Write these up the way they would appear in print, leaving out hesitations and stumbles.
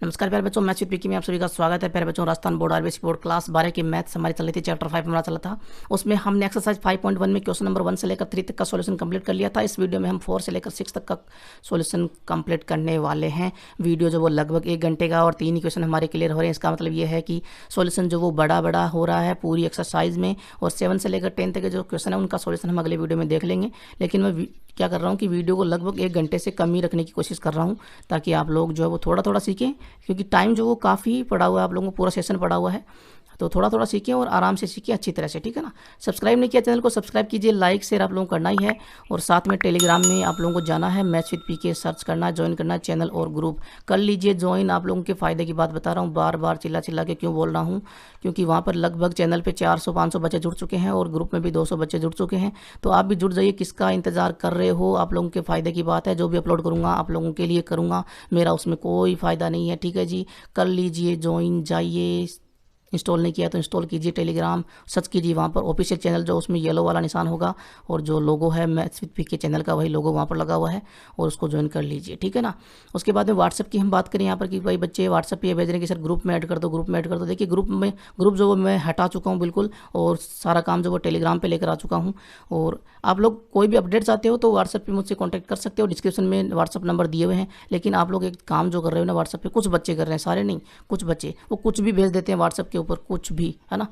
नमस्कार प्यारे बच्चों, मैथ्स विद पीके में आप सभी का स्वागत है। प्यारे बच्चों, Rajasthan board RBSE board class 12 की मैथ्स हमारी चल रही थी। चैप्टर 5 हमारा चला था। उसमें हमने एक्सरसाइज 5.1 में क्वेश्चन नंबर 1 से लेकर 3 तक का सॉल्यूशन कंप्लीट कर लिया था। इस वीडियो में हम 4 से लेकर 6 तक का सॉल्यूशन कंप्लीट करने वाले हैं। वीडियो जो वो लगभग 1 घंटे का और 3 ही क्वेश्चन हमारे क्लियर हो रहे हैं। इसका मतलब ये है कि सॉल्यूशन जो वो बड़ा हो रहा है पूरी एक्सरसाइज में, और 7 से लेकर 10 तक के जो क्वेश्चन है उनका सॉल्यूशन हम अगले वीडियो में देख लेंगे। लेकिन मैं क्या कर रहा हूँ कि वीडियो को लगभग 1 घंटे से कम ही रखने की कोशिश कर रहा हूँ, ताकि आप लोग जो है वो थोड़ा थोड़ा सीखें, क्योंकि टाइम जो वो काफ़ी पड़ा हुआ है, आप लोगों को पूरा सेशन पड़ा हुआ है, तो थोड़ा थोड़ा सीखें और आराम से सीखें अच्छी तरह से, ठीक है ना। सब्सक्राइब नहीं किया चैनल को सब्सक्राइब कीजिए, लाइक शेयर आप लोगों को करना ही है, और साथ में टेलीग्राम में आप लोगों को जाना है, मैथ्स विद पीके सर्च करना है, ज्वाइन करना है चैनल और ग्रुप कर लीजिए ज्वाइन। आप लोगों के फ़ायदे की बात बता रहा हूँ, बार बार चिल्ला के क्यों बोल रहा हूँ, क्योंकि वहाँ पर लगभग चैनल पे 400-500 बच्चे जुड़ चुके हैं और ग्रुप में भी 200 बच्चे जुड़ चुके हैं। तो आप भी जुड़ जाइए, किसका इंतज़ार कर रहे हो। आप लोगों के फ़ायदे की बात है, जो भी अपलोड करूँगा आप लोगों के लिए करूँगा, मेरा उसमें कोई फ़ायदा नहीं है, ठीक है जी। कर लीजिए ज्वाइन, जाइए, इंस्टॉल नहीं किया तो इंस्टॉल कीजिए, टेलीग्राम सर्च कीजिए, वहाँ पर ऑफिशियल चैनल जो उसमें येलो वाला निशान होगा और जो लोगो है मैथ्स विद पीके चैनल का वही लोगो वहाँ पर लगा हुआ है, और उसको ज्वाइन कर लीजिए, ठीक है ना। उसके बाद में व्हाट्सअप की हम बात करें यहाँ पर कि भाई बच्चे व्हाट्सअप पे भेज रहे हैं कि सर ग्रुप में ऐड कर दो, ग्रुप में ऐड कर दो। देखिए ग्रुप जो वो मैं हटा चुका हूँ बिल्कुल, और सारा काम जो वो टेलीग्राम पर लेकर आ चुका हूँ। और आप लोग कोई भी अपडेट चाहते हो तो व्हाट्सअप पे मुझसे कॉन्टैक्ट कर सकते हो, डिस्क्रिप्शन में व्हाट्सअप नंबर दिए हुए हैं। लेकिन आप लोग एक काम जो कर रहे हो ना व्हाट्सअप पे, कुछ बच्चे कर रहे हैं, सारे नहीं, कुछ बच्चे वो कुछ भी भेज देते हैं व्हाट्सअप के ऊपर, कुछ भी, है ना।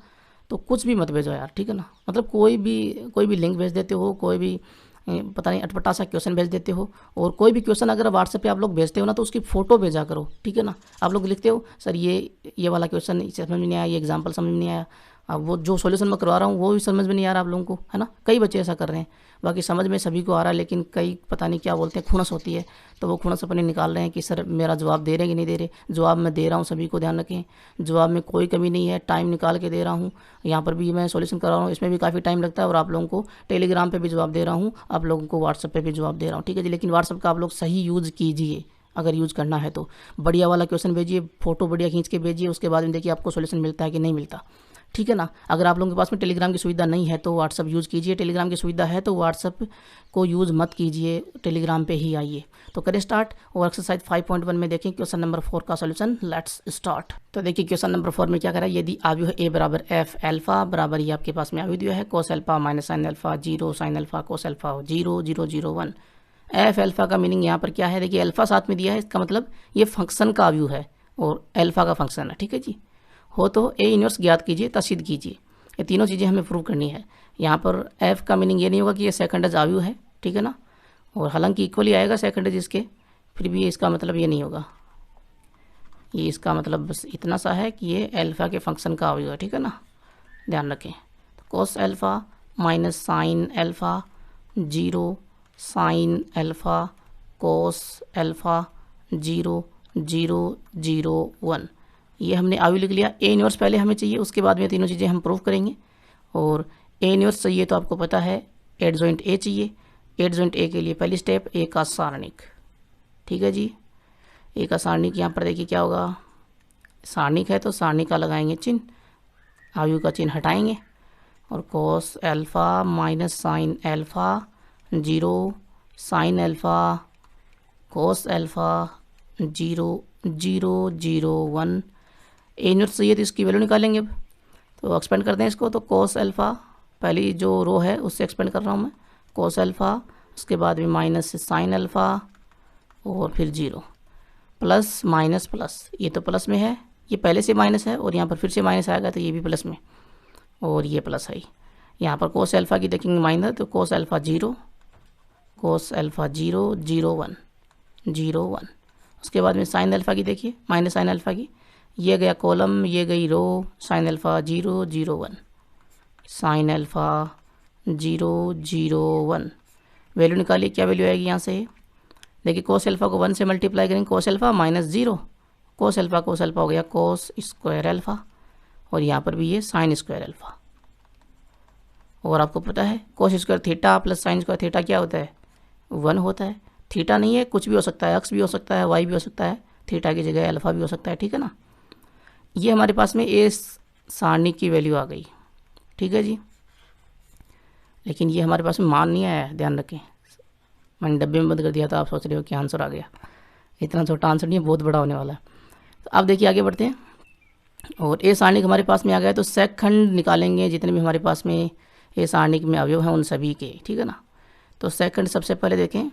तो कुछ भी मत भेजो यार, ठीक है ना। मतलब कोई भी लिंक भेज देते हो, कोई भी पता नहीं अटपटा सा क्वेश्चन भेज देते हो। और कोई भी क्वेश्चन अगर व्हाट्सएप पे आप लोग भेजते हो ना, तो उसकी फ़ोटो भेजा करो, ठीक है ना। आप लोग लिखते हो सर ये वाला क्वेश्चन समझ में नहीं आया, ये एग्जांपल समझ में नहीं आया, अब वो जो सॉल्यूशन मैं करवा रहा हूँ वो भी समझ में नहीं आ रहा आप लोगों को, है ना। कई बच्चे ऐसा कर रहे हैं, बाकी समझ में सभी को आ रहा है, लेकिन कई पता नहीं क्या बोलते हैं, खुनस होती है, तो वो खुनस अपने निकाल रहे हैं कि सर मेरा जवाब दे रहे कि नहीं दे रहे। जवाब मैं दे रहा हूँ, सभी को ध्यान रखें, जवाब में कोई कमी नहीं है, टाइम निकाल के दे रहा हूँ। यहाँ पर भी मैं सॉल्यूशन करा रहा हूँ, इसमें भी काफ़ी टाइम लगता है, और आप लोगों को टेलीग्राम पे भी जवाब दे रहा हूँ, आप लोगों को व्हाट्सएप पे भी जवाब दे रहा हूँ, ठीक है जी। लेकिन व्हाट्सएप का आप लोग सही यूज़ कीजिए, अगर यूज़ करना है तो बढ़िया वाला क्वेश्चन भेजिए, फोटो बढ़िया खींच के भेजिए, उसके बाद में देखिए आपको सॉल्यूशन मिलता है कि नहीं मिलता, ठीक है ना। अगर आप लोगों के पास में टेलीग्राम की सुविधा नहीं है तो व्हाट्सअप यूज़ कीजिए, टेलीग्राम की सुविधा है तो व्हाट्सअप को यूज़ मत कीजिए, टेलीग्राम पे ही आइए। तो करें स्टार्ट, और एक्सरसाइज 5.1 में देखें क्वेश्चन नंबर 4 का सॉल्यूशन। Let's start. तो देखिए क्वेश्चन नंबर 4 में क्या करा, यदि आयु है a बराबर f एल्फा बराबर, ये आपके पास में आयु दिया है कोस alpha minus sign alpha 0 sine alpha कोस एल्फा 0 0 0 1। एफ एल्फा का मीनिंग यहाँ पर क्या है, देखिए एल्फा साथ में दिया है, इसका मतलब ये फंक्शन का आयु है और एल्फा का फंक्शन है, ठीक है जी। हो तो ए इन्वर्स ज्ञात कीजिए, तथा सिद्ध कीजिए। ये तीनों चीज़ें हमें प्रूव करनी है। यहाँ पर एफ का मीनिंग ये नहीं होगा कि ये सेकंडज आयु है, ठीक है ना, और हालांकि इक्वली आएगा सेकंडज इसके, फिर भी इसका मतलब ये नहीं होगा, ये इसका मतलब बस इतना सा है कि ये एल्फा के फंक्शन का आयु है, ठीक है ना, ध्यान रखें। तो कोस alpha minus sign alpha 0 sine alpha कोस एल्फा 0 0 0 1, ये हमने आयु लिख लिया। ए इन्वर्स पहले हमें चाहिए, उसके बाद में तीनों चीज़ें हम प्रूव करेंगे। और ए इन्वर्स चाहिए तो आपको पता है एडजॉइंट ए चाहिए। एडजॉइंट ए के लिए पहली स्टेप ए का सारणिक, ठीक है जी। ए का सारणिक यहाँ पर देखिए क्या होगा, सारणिक है तो सारणिक का लगाएंगे चिन्ह, आयु का चिन्ह हटाएंगे, और कोस alpha minus sign alpha 0 sine alpha cos alpha 0 0 0 1। A inverse चाहिए तो इसकी वैल्यू निकालेंगे अब, तो एक्सपेंड करते हैं इसको। तो कोस एल्फा पहली जो रो है उससे एक्सपेंड कर रहा हूँ मैं, कोस एल्फा, उसके बाद में माइनस साइन एल्फा, और फिर 0 प्लस माइनस प्लस, ये तो प्लस में है, ये पहले से माइनस है, और यहाँ पर फिर से माइनस आएगा तो ये भी प्लस में, और ये प्लस है। यहाँ पर कोस एल्फा की देखेंगे माइनस, तो कोस एल्फा 0 कोस एल्फा 0 0 1 0 1। उसके बाद में साइन एल्फा की देखिए, माइनस साइन एल्फा की, ये गया कॉलम, ये गई row, sine alpha 0 0 1 sine alpha 0 0 1। Value निकालिए, क्या वैल्यू आएगी यहाँ से, देखिए कोस एल्फा को 1 से मल्टीप्लाई करेंगे, कोस एल्फा माइनस 0, कोस एल्फा हो गया कोस स्क्वायर एल्फा, और यहाँ पर भी ये साइन स्क्वायर एल्फा। और आपको पता है cos square theta plus sine square theta क्या होता है, 1 होता है। थीटा नहीं है, कुछ भी हो सकता है, एक्स भी हो सकता है, वाई भी हो सकता है, थीटा की जगह अल्फा भी हो सकता है, ठीक है ना। ये हमारे पास में ए सारणी की वैल्यू आ गई, ठीक है जी। लेकिन ये हमारे पास में मान नहीं आया है, ध्यान रखें, मैंने डब्बे में बंद कर दिया था, आप सोच रहे हो कि आंसर आ गया। इतना छोटा आंसर नहीं है, बहुत बड़ा होने वाला है। तो अब देखिए आगे बढ़ते हैं, और ए सारणिक हमारे पास में आ गया, तो सेकंड निकालेंगे जितने भी हमारे पास में ए सारणिक में अवयव हैं उन सभी के, ठीक है ना। तो सेकंड सबसे पहले देखें,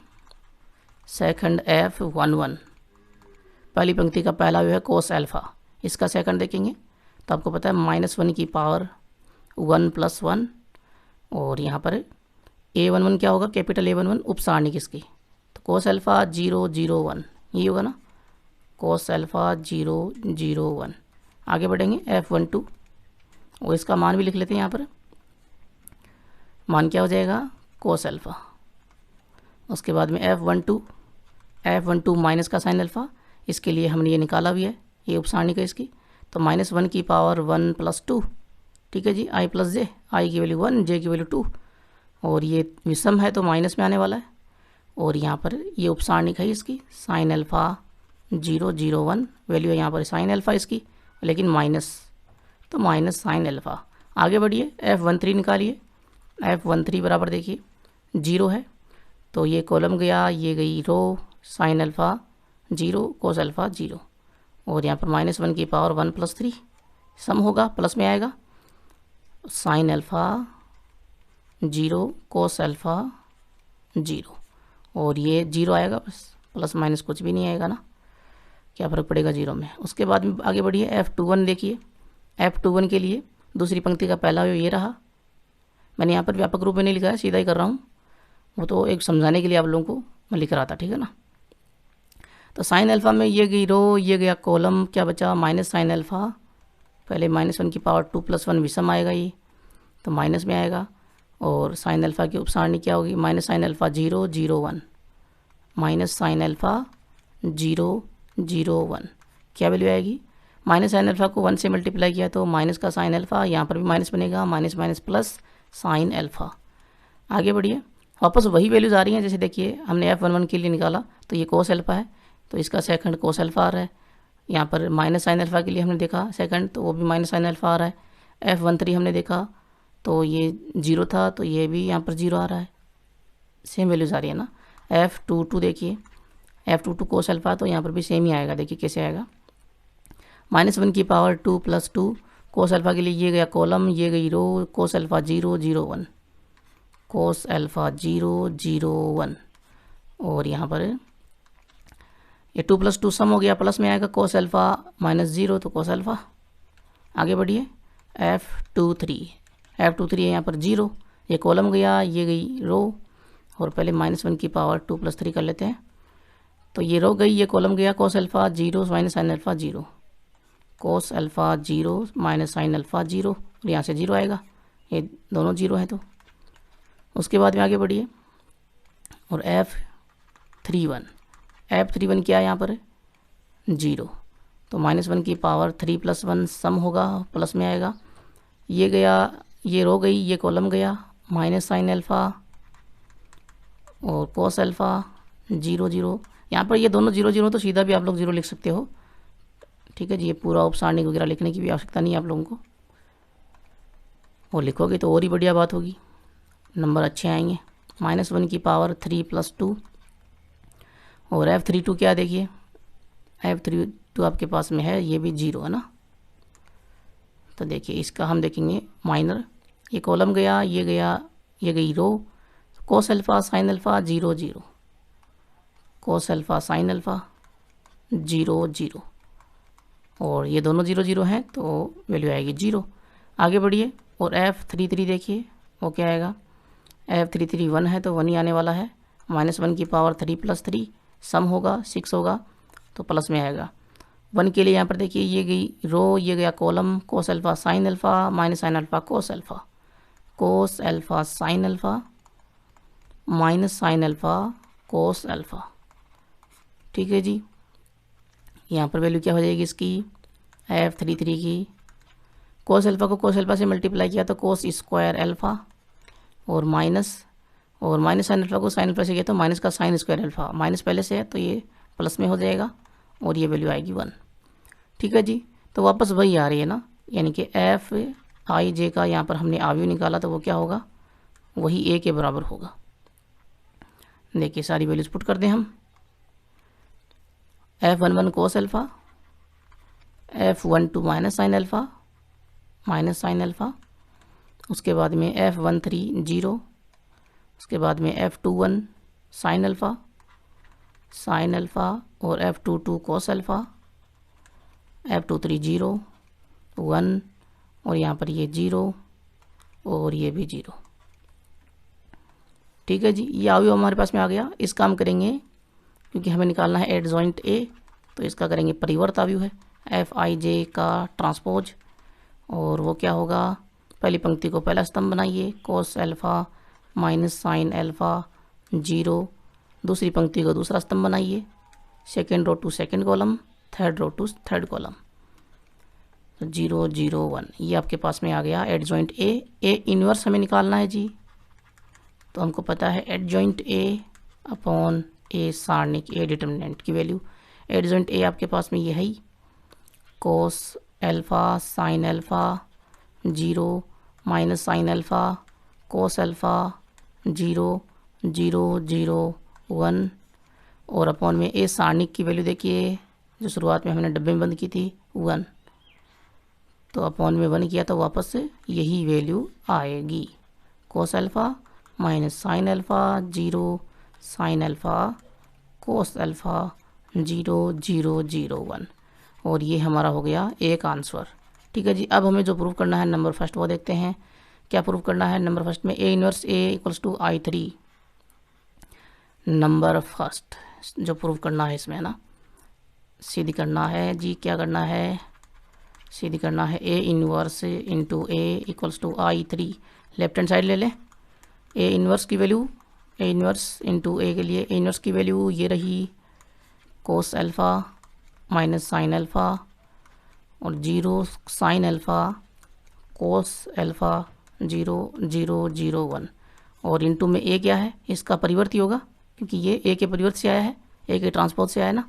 सेकंड F11, पहली पंक्ति का पहला अवयव है कोस अल्फा, इसका सेकंड देखेंगे तो आपको पता है -1 की पावर 1 + 1, और यहाँ पर A11 क्या होगा, कैपिटल A11 उप सारणिक इसकी, तो कोस अल्फा 0 0 1, ये होगा ना, कोस अल्फा 0 0 1। आगे बढ़ेंगे F12, और इसका मान भी लिख लेते हैं यहाँ पर, मान क्या हो जाएगा, कोस अल्फा। उसके बाद में F12 माइनस का साइन अल्फा, इसके लिए हमने ये निकाला भी है, ये उपसारणिक है इसकी, तो -1 की पावर 1 + 2, ठीक है जी, i + j, i की वैल्यू 1, j की वैल्यू 2, और ये विषम है तो माइनस में आने वाला है, और यहाँ पर ये उपसारणिक है इसकी, साइन अल्फा 0 0 1, वैल्यू है यहाँ पर साइन अल्फा इसकी, लेकिन माइनस, तो माइनस साइन अल्फा। आगे बढ़िए, F13 निकालिए, F13 बराबर देखिए 0 है, तो ये कॉलम गया, ये गई row, sign alpha 0 cos alpha 0, और यहाँ पर -1 की पावर 1 + 3, सम होगा, प्लस में आएगा, साइन अल्फा 0 कोस अल्फा 0, और ये 0 आएगा, बस प्लस माइनस कुछ भी नहीं आएगा ना, क्या फ़र्क पड़ेगा 0 में। उसके बाद में आगे बढ़िए, F21 देखिए, F21 के लिए दूसरी पंक्ति का पहला ये रहा, मैंने यहाँ पर व्यापक रूप में नहीं लिखा है, सीधा ही कर रहा हूँ, वो तो एक समझाने के लिए आप लोगों को मैं लिख रहा था, ठीक है ना। तो साइन अल्फा में ये गई रो, ये गया कॉलम, क्या बचा, माइनस साइन अल्फा, पहले -1 की पावर 2 + 1 विषम आएगा ये, तो माइनस में आएगा, और साइन अल्फा की उपसारणी क्या होगी, minus sign alpha 0 0 1, minus sign alpha 0 0 1, क्या वैल्यू आएगी, माइनस साइन अल्फा को 1 से मल्टीप्लाई किया तो माइनस का साइन अल्फा, यहाँ पर भी माइनस बनेगा, minus minus plus sine alpha. आगे बढ़िए, वापस वही वैल्यूज आ रही हैं, जैसे देखिए हमने F11 के लिए निकाला तो ये कोस अल्फा है, तो इसका सेकंड कोस अल्फा आ रहा है, यहाँ पर माइनस साइन अल्फा के लिए हमने देखा सेकंड, तो वो भी माइनस साइन अल्फा आ रहा है। F13 हमने देखा तो ये 0 था, तो ये भी यहाँ पर 0 आ रहा है, सेम वैल्यूज आ रही है ना। F22 देखिए, F22 कोस अल्फा, तो यहाँ पर भी सेम ही आएगा, देखिए कैसे आएगा, -1 की पावर 2 + 2, कोस अल्फा के लिए ये गया कॉलम, ये गई row, cos alpha 0 0 1, cos alpha 0 0 1, और यहाँ पर ये 2 + 2 सम हो गया, प्लस में आएगा, कोस अल्फा -0, तो कोस अल्फा। आगे बढ़िए, F23 है यहाँ पर 0, ये कॉलम गया, ये गई रो, और पहले -1 की पावर 2 + 3 कर लेते हैं, तो ये रो गई, ये कॉलम गया, cos alpha 0 minus sign alpha 0, cos alpha 0 minus sign alpha 0, और यहाँ से 0 आएगा, ये दोनों 0 हैं। तो उसके बाद में आगे बढ़िए, और F31 क्या है यहाँ पर 0, तो -1 की पावर 3 + 1 सम होगा, प्लस में आएगा, ये गया, ये रो गई, ये कॉलम गया, माइनस साइन अल्फा और कोस अल्फा 0 0, यहाँ पर ये दोनों 0 0, तो सीधा भी आप लोग 0 लिख सकते हो, ठीक है जी। ये पूरा उपसारणिक वगैरह लिखने की भी आवश्यकता नहीं है आप लोगों को, वो लिखोगे तो और ही बढ़िया बात होगी, नंबर अच्छे आएंगे। -1 की पावर 3 + 2, और F32 क्या देखिए, F32 आपके पास में है, ये भी 0 है ना, तो देखिए इसका हम देखेंगे माइनर, ये कॉलम गया, ये गया, ये गई row, cos alpha sine alpha 0 0, cos alpha sine alpha 0 0, और ये दोनों 0 0 हैं, तो वैल्यू आएगी 0। आगे बढ़िए, और F33 देखिए, वो क्या आएगा, F33 1 है, तो 1 ही आने वाला है, -1 की पावर 3 + 3 सम होगा 6 होगा, तो प्लस में आएगा। 1 के लिए यहाँ पर देखिए, ये गई रो, ये गया कॉलम, कोस alpha sine alpha minus sine alpha cos alpha, कोस alpha sine alpha minus sine alpha cos alpha, ठीक है जी। यहाँ पर वैल्यू क्या हो जाएगी इसकी, F33 की, कोस अल्फा को कोस अल्फा से मल्टीप्लाई किया तो कोस स्क्वायर अल्फा, और माइनस साइन अल्फा को साइन अल्फा से किया तो माइनस का साइन स्क्वायर अल्फा, माइनस पहले से है तो ये प्लस में हो जाएगा, और ये वैल्यू आएगी 1, ठीक है जी। तो वापस वही आ रही है ना, यानी कि Fij का यहाँ पर हमने अवयव निकाला, तो वो क्या होगा, वही A के बराबर होगा। देखिए सारी वैल्यूज पुट कर दें हम, F11 cos alpha F12 minus sine alpha, उसके बाद में F13 0, उसके बाद में F21 साइन अल्फ़ा और F22 कॉस अल्फ़ा, F23 0 1 और यहाँ पर ये 0 और ये भी 0। ठीक है जी, ये अवयव हमारे पास में आ गया। इस काम करेंगे क्योंकि हमें निकालना है एडजॉइंट ए, तो इसका करेंगे परिवर्त अवयव है Fij का ट्रांसपोज, और वो क्या होगा, पहली पंक्ति को पहला स्तंभ बनाइए, cos alpha minus sine alpha 0, दूसरी पंक्ति को दूसरा स्तंभ बनाइए, second row to second column, third row to third column, 0 0 1। ये आपके पास में आ गया एडजॉइंट ए इन्वर्स हमें निकालना है जी, तो हमको पता है एडजॉइंट ए अपॉन ए सारणिक ए डिटर्मिनेंट की वैल्यू। एडजॉइंट ए आपके पास में ये है ही, cos alpha sine alpha 0 minus sine alpha cos alpha 0 0 0 1 और अपॉन में ए सारणिक की वैल्यू देखिए जो शुरुआत में हमने डब्बे में बंद की थी 1, तो अपॉन में 1 किया तो वापस से यही वैल्यू आएगी, कोस alpha minus sine alpha 0 sign alpha cos alpha 0 0 0 1, और ये हमारा हो गया एक आंसर। ठीक है जी, अब हमें जो प्रूव करना है नंबर फर्स्ट वो देखते हैं। क्या प्रूव करना है नंबर फर्स्ट में, A inverse A equals to I3। Number first जो प्रूव करना है इसमें है ना, सीधी करना है जी, क्या करना है, सीधी करना है A inverse into A equals to I3। Left hand side ले लें, ए इनवर्स की value, A inverse into A के लिए ए इनवर्स की वैल्यू ये रही cos alpha minus sine alpha और 0 साइन अल्फ़ा कोस अल्फ़ा 0 0 0 1, और इंटू में ए क्या है, इसका परिवर्ती होगा क्योंकि ये ए के परिवर्त से आया है, ए के ट्रांसपोज से आया ना,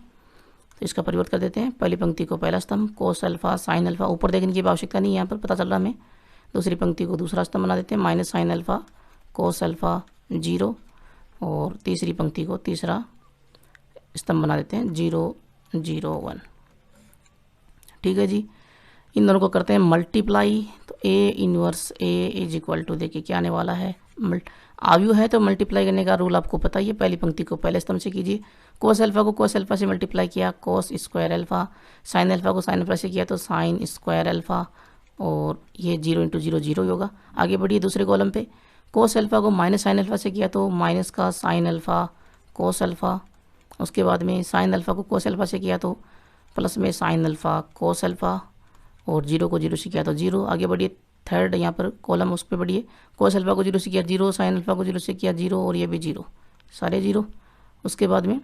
तो इसका परिवर्त कर देते हैं। पहली पंक्ति को पहला स्तंभ कोस अल्फ़ा साइन अल्फ़ा, ऊपर देखने की आवश्यकता नहीं, यहाँ पर पता चल रहा हमें। दूसरी पंक्ति को दूसरा स्तंभ बना देते हैं, minus sine alpha cos alpha 0, और तीसरी पंक्ति को तीसरा स्तंभ बना देते हैं 0 0 1। ठीक है जी, इन दोनों को करते हैं मल्टीप्लाई, तो A inverse A is equal to, देखिए क्या आने वाला है, आयु है तो मल्टीप्लाई करने का रूल आपको पता ही है, पहली पंक्ति को पहले स्तंभ से कीजिए, कोस अल्फ़ा को कोस अल्फ़ा से मल्टीप्लाई किया, कोस स्क्वायर अल्फ़ा, साइन अल्फ़ा को साइन अल्फ़ा से किया तो साइन स्क्वायर अल्फ़ा, और ये 0 इंटू 0 0 होगा। आगे बढ़िए दूसरे कॉलम पे, कोस अल्फ़ा को माइनस साइन अल्फ़ा से किया तो माइनस का साइन अल्फ़ा कोस अल्फ़ा, उसके बाद में साइन अल्फ़ा को कोस अल्फ़ा से किया तो प्लस में साइन अल्फ़ा कोस अल्फ़ा, और 0 को 0 से किया तो 0। आगे बढ़िए थर्ड यहाँ पर कॉलम, उस पर बढ़िए, कोस अल्फ़ा को 0 से किया 0, साइन अल्फ़ा को 0 से किया 0 और ये भी 0, सारे 0। उसके बाद में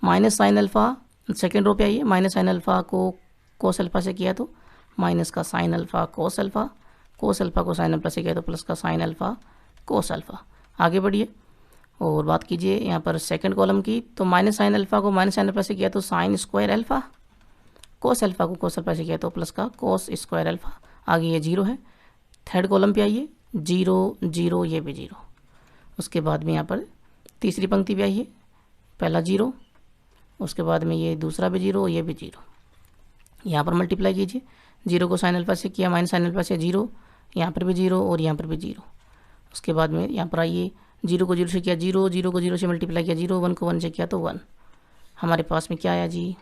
minus sine alpha, second row पे आइए, माइनस साइन अल्फ़ा को कोस अल्फ़ा से किया तो माइनस का sign alpha cos alpha, cos alpha को साइन अल्फ़ा से किया तो प्लस का साइन अल्फ़ा कोस अल्फ़ा। आगे बढ़िए और बात कीजिए यहाँ पर सेकंड कॉलम की, तो माइनस साइन अल्फ़ा को माइनस साइन अल्फ़ा से किया तो sign square alpha, cos alpha को कोस अल्फ़ा से किया तो प्लस का कोस स्क्वायर अल्फ़ा। आगे ये 0 है। थर्ड कॉलम पे आइए, 0 0 ये भी 0। उसके बाद में यहाँ पर तीसरी पंक्ति पे आइए, पहला 0, उसके बाद में ये दूसरा भी 0, ये भी 0। यहाँ पर मल्टीप्लाई कीजिए, 0 को साइन अल्फ़ा से किया, माइनस साइन अल्फ़ा से 0, यहाँ पर भी 0 और यहाँ पर भी 0। उसके बाद में यहाँ पर आइए, 0 को 0 से किया 0, 0 को 0 से मल्टीप्लाई किया 0, 1 को 1 से किया तो 1। हमारे पास में क्या आया जी,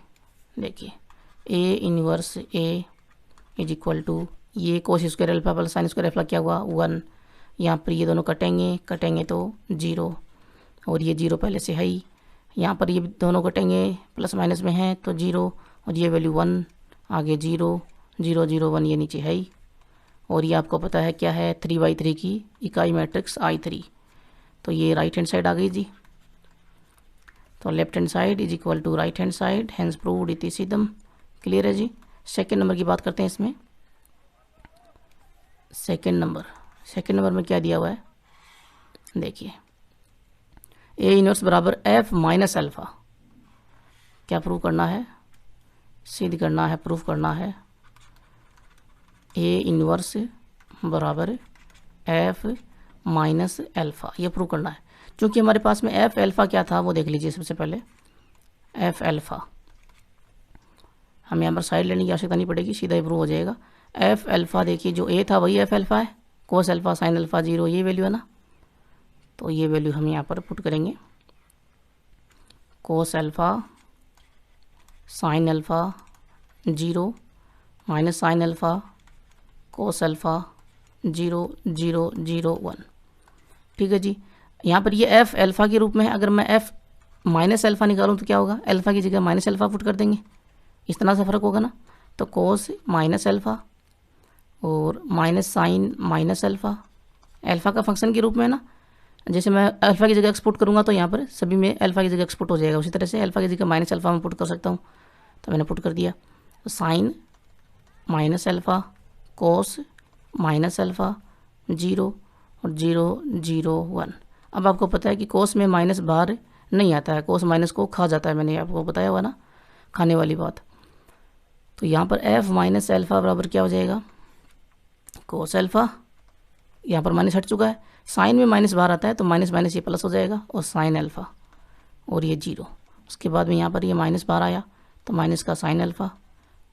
देखिए A inverse A is equal to, ये cos square alpha plus sine square alpha क्या हुआ 1, यहाँ पर ये दोनों कटेंगे तो 0, और ये 0 पहले से है ही, यहाँ पर ये दोनों कटेंगे प्लस माइनस में है तो 0, और ये वैल्यू 1, आगे 0 0 0 1 ये नीचे है ही, और ये आपको पता है क्या है 3/3 की इकाई मैट्रिक्स I3, तो ये राइट हैंड साइड आ गई जी। तो left hand side is equal to right hand side, hence proved इति सिद्धम। क्लियर है जी। सेकेंड नंबर की बात करते हैं इसमें। सेकेंड नंबर में क्या दिया हुआ है, देखिए ए इनवर्स बराबर एफ माइनस अल्फ़ा। क्या प्रूव करना है, सिद्ध करना है, प्रूफ करना है, ए इनवर्स बराबर एफ माइनस अल्फ़ा, ये प्रूव करना है। क्योंकि हमारे पास में एफ अल्फ़ा क्या था वो देख लीजिए। सबसे पहले एफ अल्फ़ा हमें यहाँ पर साइड लेने की आवश्यकता नहीं पड़ेगी, सीधा ही प्रूव हो जाएगा। एफ अल्फ़ा देखिए जो ए था वही एफ अल्फ़ा है, कोस अल्फ़ा साइन अल्फ़ा 0 ये वैल्यू है ना, तो ये वैल्यू हम यहाँ पर पुट करेंगे। कोस alpha sine alpha 0 minus sine alpha cos alpha 0 0 0 1। ठीक है जी। यहाँ पर ये एफ अल्फ़ा के रूप में है, अगर मैं एफ माइनस अल्फ़ा निकालूँ तो क्या होगा, अल्फ़ा की जगह माइनस अल्फ़ा पुट कर देंगे, इस तरह से फ़र्क होगा ना। तो कोस माइनस अल्फ़ा और minus sine minus alpha, alpha का फंक्शन के रूप में ना, जैसे मैं अल्फ़ा की जगह एक्सपोर्ट करूँगा तो यहाँ पर सभी में अल्फ़ा की जगह एक्सपोर्ट हो जाएगा, उसी तरह से अल्फ़ा की जगह माइनस अल्फ़ा में पुट कर सकता हूँ, तो मैंने पुट कर दिया। तो sine minus alpha cos minus alpha 0 और 0 0 1। अब आपको पता है कि कोस में माइनस बाहर नहीं आता है, कोस माइनस को खा जाता है, मैंने आपको बताया हुआ ना खाने वाली बात। तो यहाँ पर एफ माइनस अल्फ़ा बराबर क्या हो जाएगा, कोस अल्फ़ा, यहाँ पर माइनस हट चुका है, साइन में माइनस बाहर आता है तो माइनस माइनस ये प्लस हो जाएगा और साइन अल्फ़ा और ये 0। उसके बाद में यहाँ पर ये माइनस बाहर आया तो माइनस का साइन अल्फ़ा,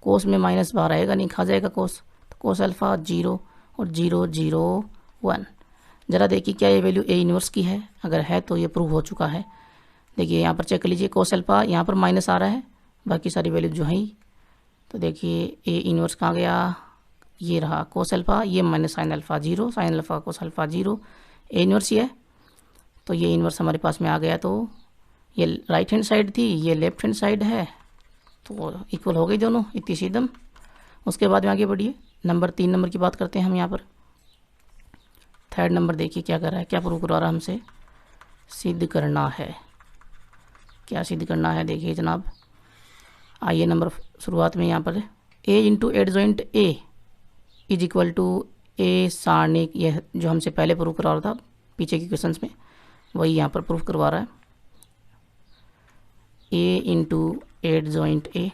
कोस में माइनस बाहर आएगा नहीं, खा जाएगा कोस, तो कोस अल्फ़ा 0 और 0 0 1। ज़रा देखिए क्या ये वैल्यू ए इन्वर्स की है, अगर है तो ये प्रूव हो चुका है। देखिए यहाँ पर चेक कर लीजिए, कोस अल्फ़ा यहाँ पर माइनस आ रहा है, बाकी सारी वैल्यू जो है। तो देखिए ए इन्वर्स कहाँ गया, ये रहा कोस अल्फ़ा, ये minus sine alpha 0 sign alpha cos alpha 0, A inverse ही है। तो ये इन्वर्स हमारे पास में आ गया, तो ये राइट हैंड साइड थी, ये लेफ्ट हैंड साइड है, तो इक्वल हो गई दोनों, इतनी सी दम। उसके बाद में आगे बढ़िए, नंबर 3 नंबर की बात करते हैं हम यहाँ पर। थर्ड नंबर देखिए क्या कर रहा है, क्या प्रूव करवा रहा है हमसे, सिद्ध करना है। क्या सिद्ध करना है देखिए जनाब, आइए नंबर शुरुआत में यहाँ पर A into adjoint A is equal to A सारणिक, यह जो हमसे पहले प्रूव करवा रहा था पीछे के क्वेश्चंस में, वही यहाँ पर प्रूव करवा रहा है। A into adjoint A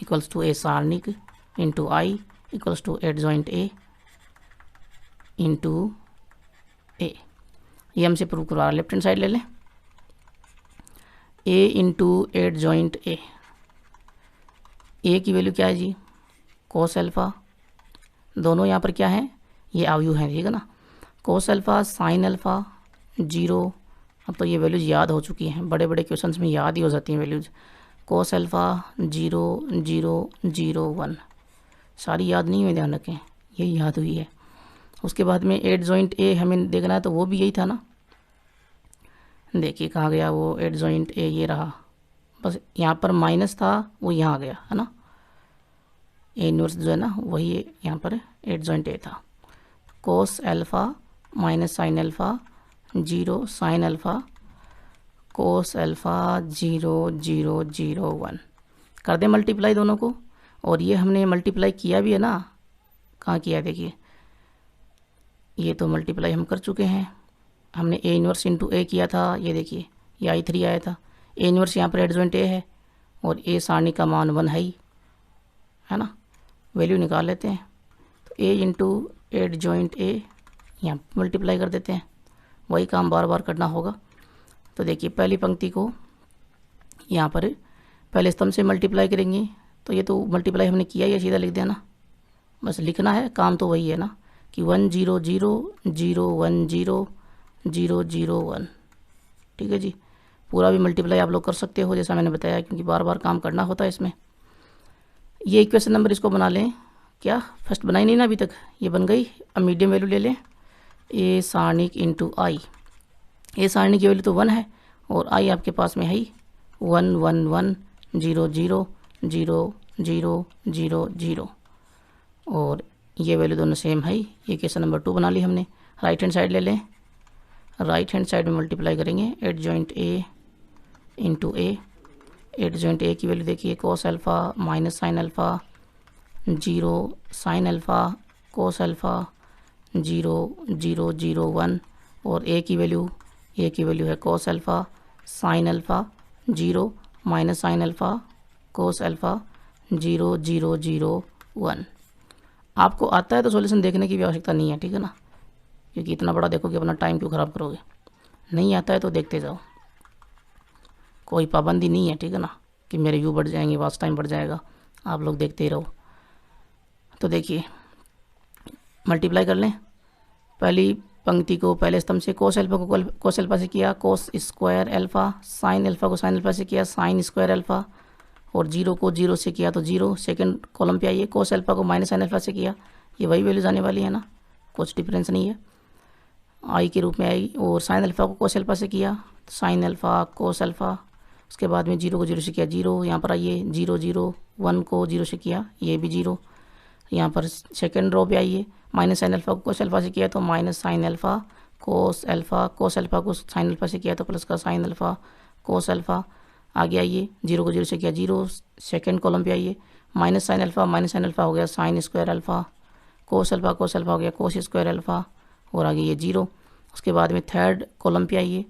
equals to A सारणिक into I equals to adjoint A into A, ये हमसे प्रूव करवा रहा है। लेफ्ट हैंड साइड ले लें, ए इंटू एडजॉइंट ए की वैल्यू क्या है जी, कोस अल्फ़ा, दोनों यहाँ पर क्या है, ये अवयव हैं, ठीक है ना। कोस अल्फ़ा साइन अल्फ़ा 0, अब तो ये वैल्यूज याद हो चुकी हैं, बड़े बड़े क्वेश्चंस में याद ही हो जाती हैं वैल्यूज। कोस अल्फ़ा 0 0 0 1, सारी याद नहीं हुई, ध्यान रखें, यही याद हुई है। उसके बाद में एडजॉइंट ए हमें देखना है, तो वो भी यही था ना, देखिए कहाँ गया वो एडजॉइंट ए, ये रहा, बस यहाँ पर माइनस था वो यहाँ आ गया है ना, ए इन्वर्स जो है ना वही यहाँ पर एडजॉइंट ए था। कोस alpha minus sine alpha 0 sign alpha cos alpha 0 0 0 1, कर दें मल्टीप्लाई दोनों को, और ये हमने मल्टीप्लाई किया भी है ना, कहाँ किया देखिए, ये तो मल्टीप्लाई हम कर चुके हैं, हमने ए इन्वर्स इंटू ए किया था, ये देखिए ये I3 आया था, ए इन्वर्स यहाँ पर एडजॉइंट ए है और ए सारणी का मान 1 है ना, वैल्यू निकाल लेते हैं। तो ए इंटू एडजॉइंट ए यहाँ मल्टीप्लाई कर देते हैं, वही काम बार बार करना होगा। तो देखिए पहली पंक्ति को यहाँ पर पहले स्तंभ से मल्टीप्लाई करेंगे, तो ये तो मल्टीप्लाई हमने किया ही है, सीधा लिख देना, बस लिखना है, काम तो वही है ना कि 1 0 0 0 1 0 0 0 1, ठीक है जी। पूरा भी मल्टीप्लाई आप लोग कर सकते हो जैसा मैंने बताया, क्योंकि बार बार काम करना होता है इसमें। ये इक्वेशन नंबर इसको बना लें, क्या फर्स्ट बनाई नहीं ना अभी तक, ये बन गई। अब मीडियम वैल्यू ले लें, ए सारणिक इंटू आई, ए सारणिक की वैल्यू तो 1 है और आई आपके पास में है 1 1 1 0 0 0 0 0 0, और ये वैल्यू दोनों सेम है। ये क्वेश्चन नंबर 2 बना ली हमने। राइट हैंड साइड ले लें, राइट हैंड साइड में मल्टीप्लाई करेंगे adjoint A into A, adjoint A की वैल्यू देखिए कोस alpha minus sine alpha 0 sign alpha cos alpha 0 0 0 1, और ए की वैल्यू है कोस alpha sine alpha 0 minus sine alpha cos alpha 0 0 0 1। आपको आता है तो सॉल्यूशन देखने की भी आवश्यकता नहीं है, ठीक है ना, क्योंकि इतना बड़ा देखोगे अपना टाइम क्यों ख़राब करोगे। नहीं आता है तो देखते जाओ, कोई पाबंदी नहीं है, ठीक है ना, कि मेरे व्यू बढ़ जाएंगे, वाच टाइम बढ़ जाएगा, आप लोग देखते ही रहो। तो देखिए मल्टीप्लाई कर लें पहली पंक्ति को पहले स्तंभ से, कोस अल्फा को कोस अल्फा से किया cos square alpha, sine alpha को साइन अल्फा से किया साइन स्क्वायर अल्फा, और जीरो को जीरो से किया तो जीरो। सेकंड कॉलम पे आइए, कोस अल्फा को माइनस साइन अल्फा से किया, ये वही वैल्यूज आने वाली है ना, कुछ डिफरेंस नहीं है, आई के रूप में आएगी। और साइन अल्फा को कोस अल्फा से किया साइन अल्फा कोस अल्फा, उसके बाद में जीरो को जीरो से किया जीरो, यहाँ पर आइए जीरो जीरो, वन को जीरो से किया ये भी जीरो। यहाँ पर सेकेंड रो पे आइए, माइनस साइन अल्फा को कोस अल्फा से किया तो minus sine alpha cos alpha, cos alpha को साइन अल्फा से किया तो प्लस का साइन अल्फा कोस अल्फा। आगे आइए जीरो को जीरो से किया जीरो, सेकेंड कॉलम पे आइए, माइनस साइन अल्फा हो गया sine square alpha, cos alpha हो गया कोस स्क्वायर अल्फा, और आगे ये जीरो। उसके बाद में थर्ड कॉलम पे आइए,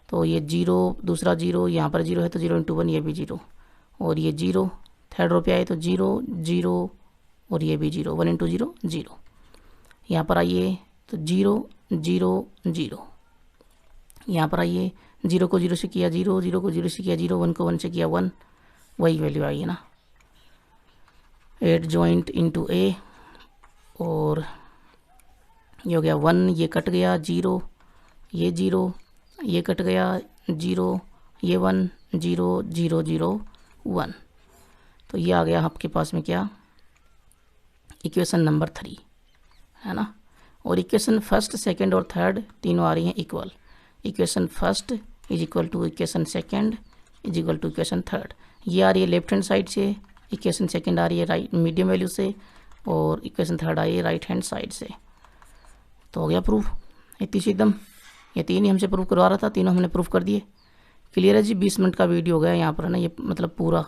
तो ये जीरो दूसरा जीरो, यहाँ पर जीरो है तो जीरो इंटू वन, ये भी जीरो, और ये जीरो। थर्ड रो पे आए तो जीरो जीरो, और ये भी zero, one into zero zero. यहाँ पर आइए तो जीरो जीरो जीरो, यहाँ पर आइए जीरो को जीरो से किया जीरो, जीरो को जीरो से किया जीरो, वन को वन से किया वन, वही वैल्यू आई है ना, 8 जॉइंट इंटू ए, और ये हो गया वन, ये कट गया जीरो, ये कट गया जीरो, ये one zero zero zero one. तो ये आ गया आपके पास में क्या, इक्वेशन नंबर 3 है ना। और इक्वेशन फर्स्ट सेकंड और थर्ड तीनों आ रही हैं equal, equation first is equal to equation second is equal to equation third. ये आ रही है लेफ्ट हैंड साइड से, इक्वेशन सेकंड आ रही है राइट मीडियम वैल्यू से, और इक्वेशन थर्ड आ रही है राइट हैंड साइड से। तो हो गया प्रूफ, इतनी सी एकदम, ये तीन ही हमसे प्रूफ करवा रहा था, तीनों हमने प्रूफ कर दिए। क्लियर है जी। 20 मिनट का वीडियो हो गया यहाँ पर है ना, ये मतलब पूरा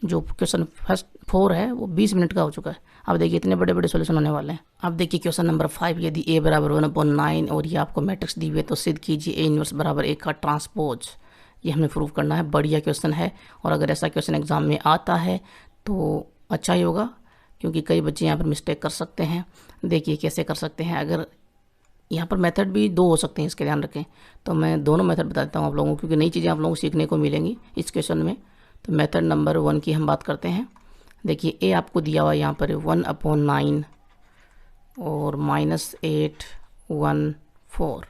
जो क्वेश्चन फर्स्ट 4 है वो 20 मिनट का हो चुका है। अब देखिए इतने बड़े बड़े सॉल्यूशन होने वाले हैं। अब देखिए क्वेश्चन नंबर 5, यदि a बराबर 1/9 और ये आपको मैट्रिक्स दी हुई है तो सिद्ध कीजिए a इनवर्स बराबर a का ट्रांसपोज। ये हमें प्रूव करना है, बढ़िया क्वेश्चन है, और अगर ऐसा क्वेश्चन एग्जाम में आता है तो अच्छा ही होगा, क्योंकि कई बच्चे यहाँ पर मिस्टेक कर सकते हैं। देखिए कैसे कर सकते हैं, अगर यहाँ पर मेथड भी 2 हो सकते हैं, इसके ध्यान रखें। तो मैं दोनों मेथड बता देता हूँ आप लोगों को, क्योंकि नई चीज़ें आप लोगों को सीखने को मिलेंगी इस क्वेश्चन में। तो मेथड नंबर 1 की हम बात करते हैं। देखिए a आपको दिया हुआ यहाँ पर 1/9 और -8 1 4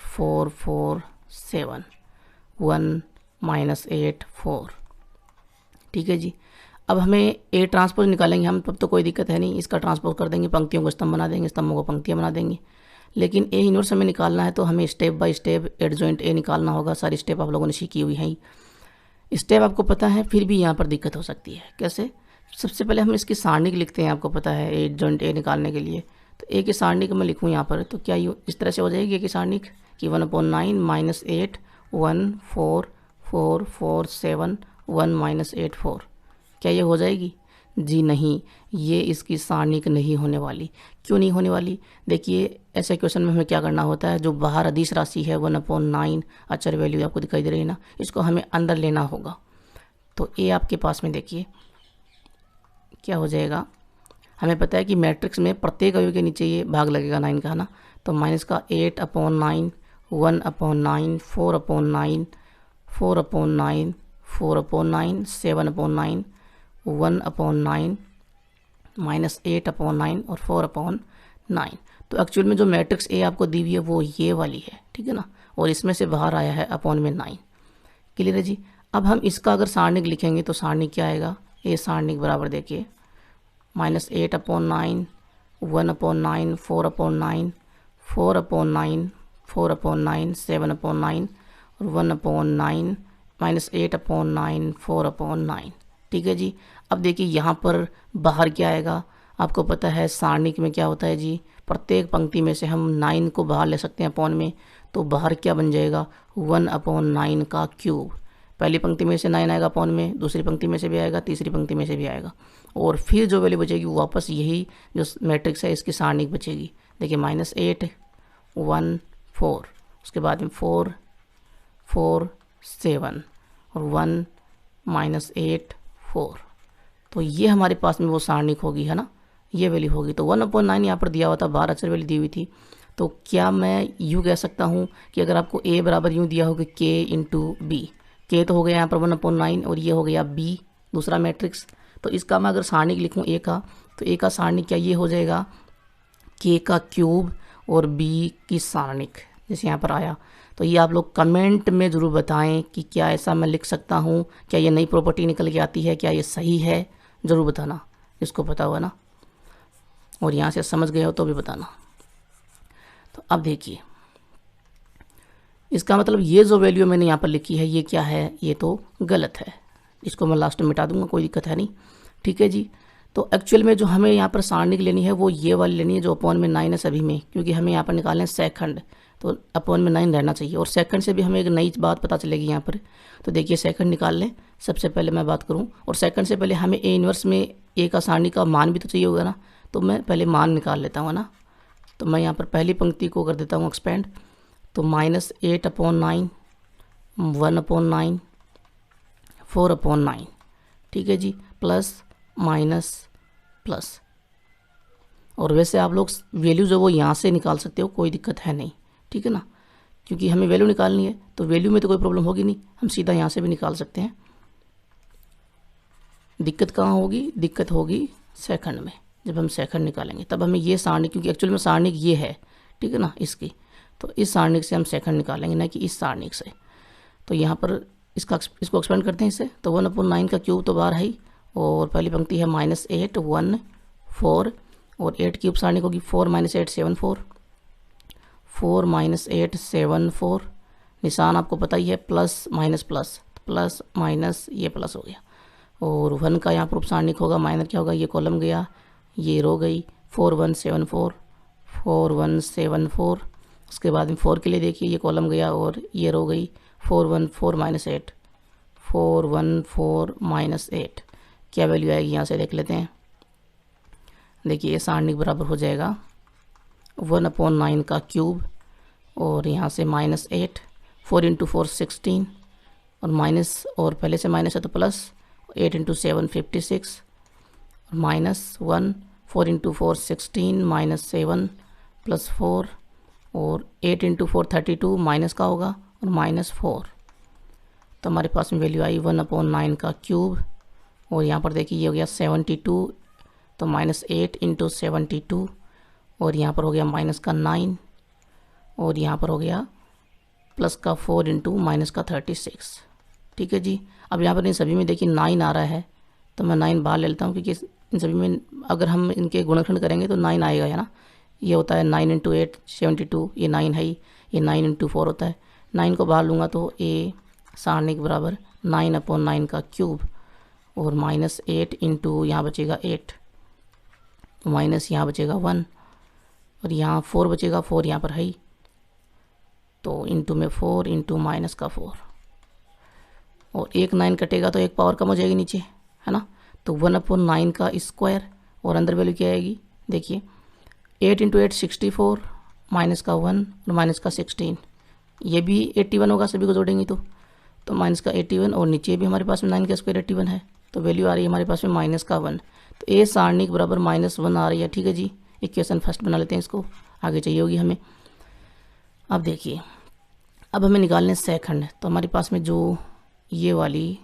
4 4 7 1 -8 4, ठीक है जी। अब हमें a ट्रांसपोज निकालेंगे हम, तब तो कोई दिक्कत है नहीं, इसका ट्रांसपोज कर देंगे, पंक्तियों को स्तंभ बना देंगे, स्तंभों को पंक्तियाँ बना देंगे। लेकिन a इनवर्स हमें निकालना है तो हमें step by step adjoint a निकालना होगा। सारी स्टेप आप लोगों ने सीखी हुई है, स्टेप आपको पता है, फिर भी यहाँ पर दिक्कत हो सकती है। कैसे? सबसे पहले हम इसकी सारणी लिखते हैं, आपको पता है एडजॉइंट a निकालने के लिए। तो a की सारणी को मैं लिखूँ यहाँ पर, तो क्या इस तरह से हो जाएगी a की सारणी कि 1/9 -8 1 4 4 4 7 1 -8 4। क्या ये हो जाएगी? जी नहीं, ये इसकी सारणी नहीं होने वाली। क्यों नहीं होने वाली? देखिए ऐसे क्वेश्चन में हमें क्या करना होता है, जो बाहर अदिश राशि है 1/9 अचर वैल्यू आपको दिखाई दे रही है ना, इसको हमें अंदर लेना होगा। तो a आपके पास में देखिए क्या हो जाएगा, हमें पता है कि मैट्रिक्स में प्रत्येक अवयव के नीचे ये भाग लगेगा 9 का, है ना। तो माइनस का 8/9 1/9 4/9 4/9 4/9 7/9 1/9 -8/9 और 4/9। तो एक्चुअल में जो मैट्रिक्स ए आपको दी हुई है वो ये वाली है, ठीक है ना, और इसमें से बाहर आया है अपॉन में 9। क्लियर है जी। अब हम इसका अगर सारणिक लिखेंगे तो सारणिक क्या आएगा, ए सारणिक बराबर देखिए -8/9 1/9 4/9 4/9 4/9 7/9 और 1/9 -8/9 4/9। ठीक है जी। अब देखिए यहाँ पर बाहर क्या आएगा, आपको पता है सारणिक में क्या होता है जी, प्रत्येक पंक्ति में से हम 9 को बाहर ले सकते हैं अपॉन में, तो बाहर क्या बन जाएगा 1/9 का क्यूब। पहली पंक्ति में से 9 आएगा अपॉन में, दूसरी पंक्ति में से भी आएगा, तीसरी पंक्ति में से भी आएगा, और फिर जो वैल्यू बचेगी वो वापस यही जो मैट्रिक्स है इसकी सारणिक बचेगी। देखिए -8 1 4, उसके बाद में 4 4 7 और 1 -8 4। तो ये हमारे पास में वो सारणिक होगी, है ना, ये वैल्यू होगी। तो 1/9 यहाँ पर दिया हुआ था, 12 अचर वैल्यू दी हुई थी। तो क्या मैं यूँ कह सकता हूँ कि अगर आपको a बराबर यूँ दिया हो कि k × b, के तो हो गया यहाँ पर 1/9 और ये हो गया बी दूसरा मैट्रिक्स। तो इसका मैं अगर सारणिक लिखूँ ए का, तो ए का सारणिक क्या ये हो जाएगा के का क्यूब और बी की सारणिक, जैसे यहाँ पर आया। तो ये आप लोग कमेंट में ज़रूर बताएं कि क्या ऐसा मैं लिख सकता हूँ, क्या ये नई प्रॉपर्टी निकल के आती है, क्या ये सही है, ज़रूर बताना जिसको पता हुआ ना, और यहाँ से समझ गए हो तो भी बताना। तो अब देखिए इसका मतलब ये जो वैल्यू मैंने यहाँ पर लिखी है ये क्या है, ये तो गलत है, इसको मैं लास्ट में मिटा दूंगा, कोई दिक्कत है नहीं, ठीक है जी। तो एक्चुअल में जो हमें यहाँ पर सारणिक लेनी है वो ये वाली लेनी है जो अपॉन में 9 है सभी में, क्योंकि हमें यहाँ पर निकालना है सेकंड, तो अपॉन में 9 रहना चाहिए। और सेकंड से भी हमें एक नई बात पता चलेगी यहाँ पर। तो देखिए सेकंड निकाल लें, सबसे पहले मैं बात करूँ, और सेकंड से पहले हमें ए इन्वर्स में ए का सारणी का मान भी तो चाहिए होगा ना, तो मैं पहले मान निकाल लेता हूँ ना। तो मैं यहाँ पर पहली पंक्ति को कर देता हूँ एक्सपेंड, तो -8/9, 1/9, 4/9, ठीक है जी, प्लस माइनस प्लस। और वैसे आप लोग वैल्यू जो वो यहाँ से निकाल सकते हो, कोई दिक्कत है नहीं, ठीक है ना, क्योंकि हमें वैल्यू निकालनी है तो वैल्यू में तो कोई प्रॉब्लम होगी नहीं, हम सीधा यहाँ से भी निकाल सकते हैं। दिक्कत कहाँ होगी, दिक्कत होगी सेकंड में, जब हम सेकंड निकालेंगे तब हमें ये सारणिक, क्योंकि एक्चुअल में सारणिक ये है, ठीक है ना, इसकी, तो इस सारणिक से हम सेकंड निकालेंगे, ना कि इस सारणिक से। तो यहाँ पर इसको एक्सपेंड करते हैं इससे, तो 1/9 का क्यूब तो बाहर है ही, और पहली पंक्ति है -8, 1, 4, और 8 क्यूब सारणिक होगी 4 - 8 7 4, 4 - 8 7 4। निशान आपको पता ही है, plus minus plus, plus minus ये प्लस हो गया, और 1 का यहाँ पर उप सारणिक होगा, माइनस क्या होगा, ये कॉलम गया, ये रो गई, 4 1 7 4, 4 1 7 4। उसके बाद में 4 के लिए देखिए, ये कॉलम गया और ये रो गई, 4 1 4 - 8, 4 1 4 - 8। क्या वैल्यू आएगी यहाँ से देख लेते हैं। देखिए ये सारणिक बराबर हो जाएगा 1/9 का क्यूब, और यहाँ से -8, 4 × 4 16, और माइनस, और पहले से माइनस है तो प्लस, 8 × 7 56, और -1, 4 × 4 16 -7 + 4, और 8 × 4 32 माइनस का होगा, और -4। तो हमारे पास में वैल्यू आई 1/9 का क्यूब, और यहाँ पर देखिए ये हो गया 72, तो -8 × 72, और यहाँ पर हो गया माइनस का 9, और यहाँ पर हो गया प्लस का 4 × माइनस का 36, ठीक है जी। अब यहाँ पर इन सभी में देखिए 9 आ रहा है, तो मैं 9 बाहर ले लेता हूँ, क्योंकि इन सभी में अगर हम इनके गुणनखंड करेंगे तो 9 आएगा, है ना। ये होता है 9 × 8 72, ये 9 है ही, ये 9 × 4 होता है। 9 को बाहर लूँगा तो ए सारणिक बराबर 9/9 का क्यूब, और -8 × यहाँ बचेगा 8, माइनस यहाँ बचेगा 1, और यहाँ 4 बचेगा, 4 यहाँ पर है ही, तो इंटू में 4 × माइनस का 4, और एक 9 कटेगा तो एक पावर कम हो जाएगी नीचे, है ना। तो 1/9 का स्क्वायर, और अंदर वैल्यू क्या आएगी, देखिए 8 × 8 64, माइनस का 1 और माइनस का 16, ये भी 81 होगा सभी को जोड़ेंगे तो माइनस का 81, और नीचे भी हमारे पास में 9 का स्क्वायर 81 है, तो वैल्यू आ रही है हमारे पास में माइनस का 1। तो ए सारणिक बराबर -1 आ रही है, ठीक है जी। इक्वेशन फर्स्ट बना लेते हैं, इसको आगे चाहिए होगी हमें। अब देखिए, अब हमें निकालने सेकंड, तो हमारे पास में जो ये वाली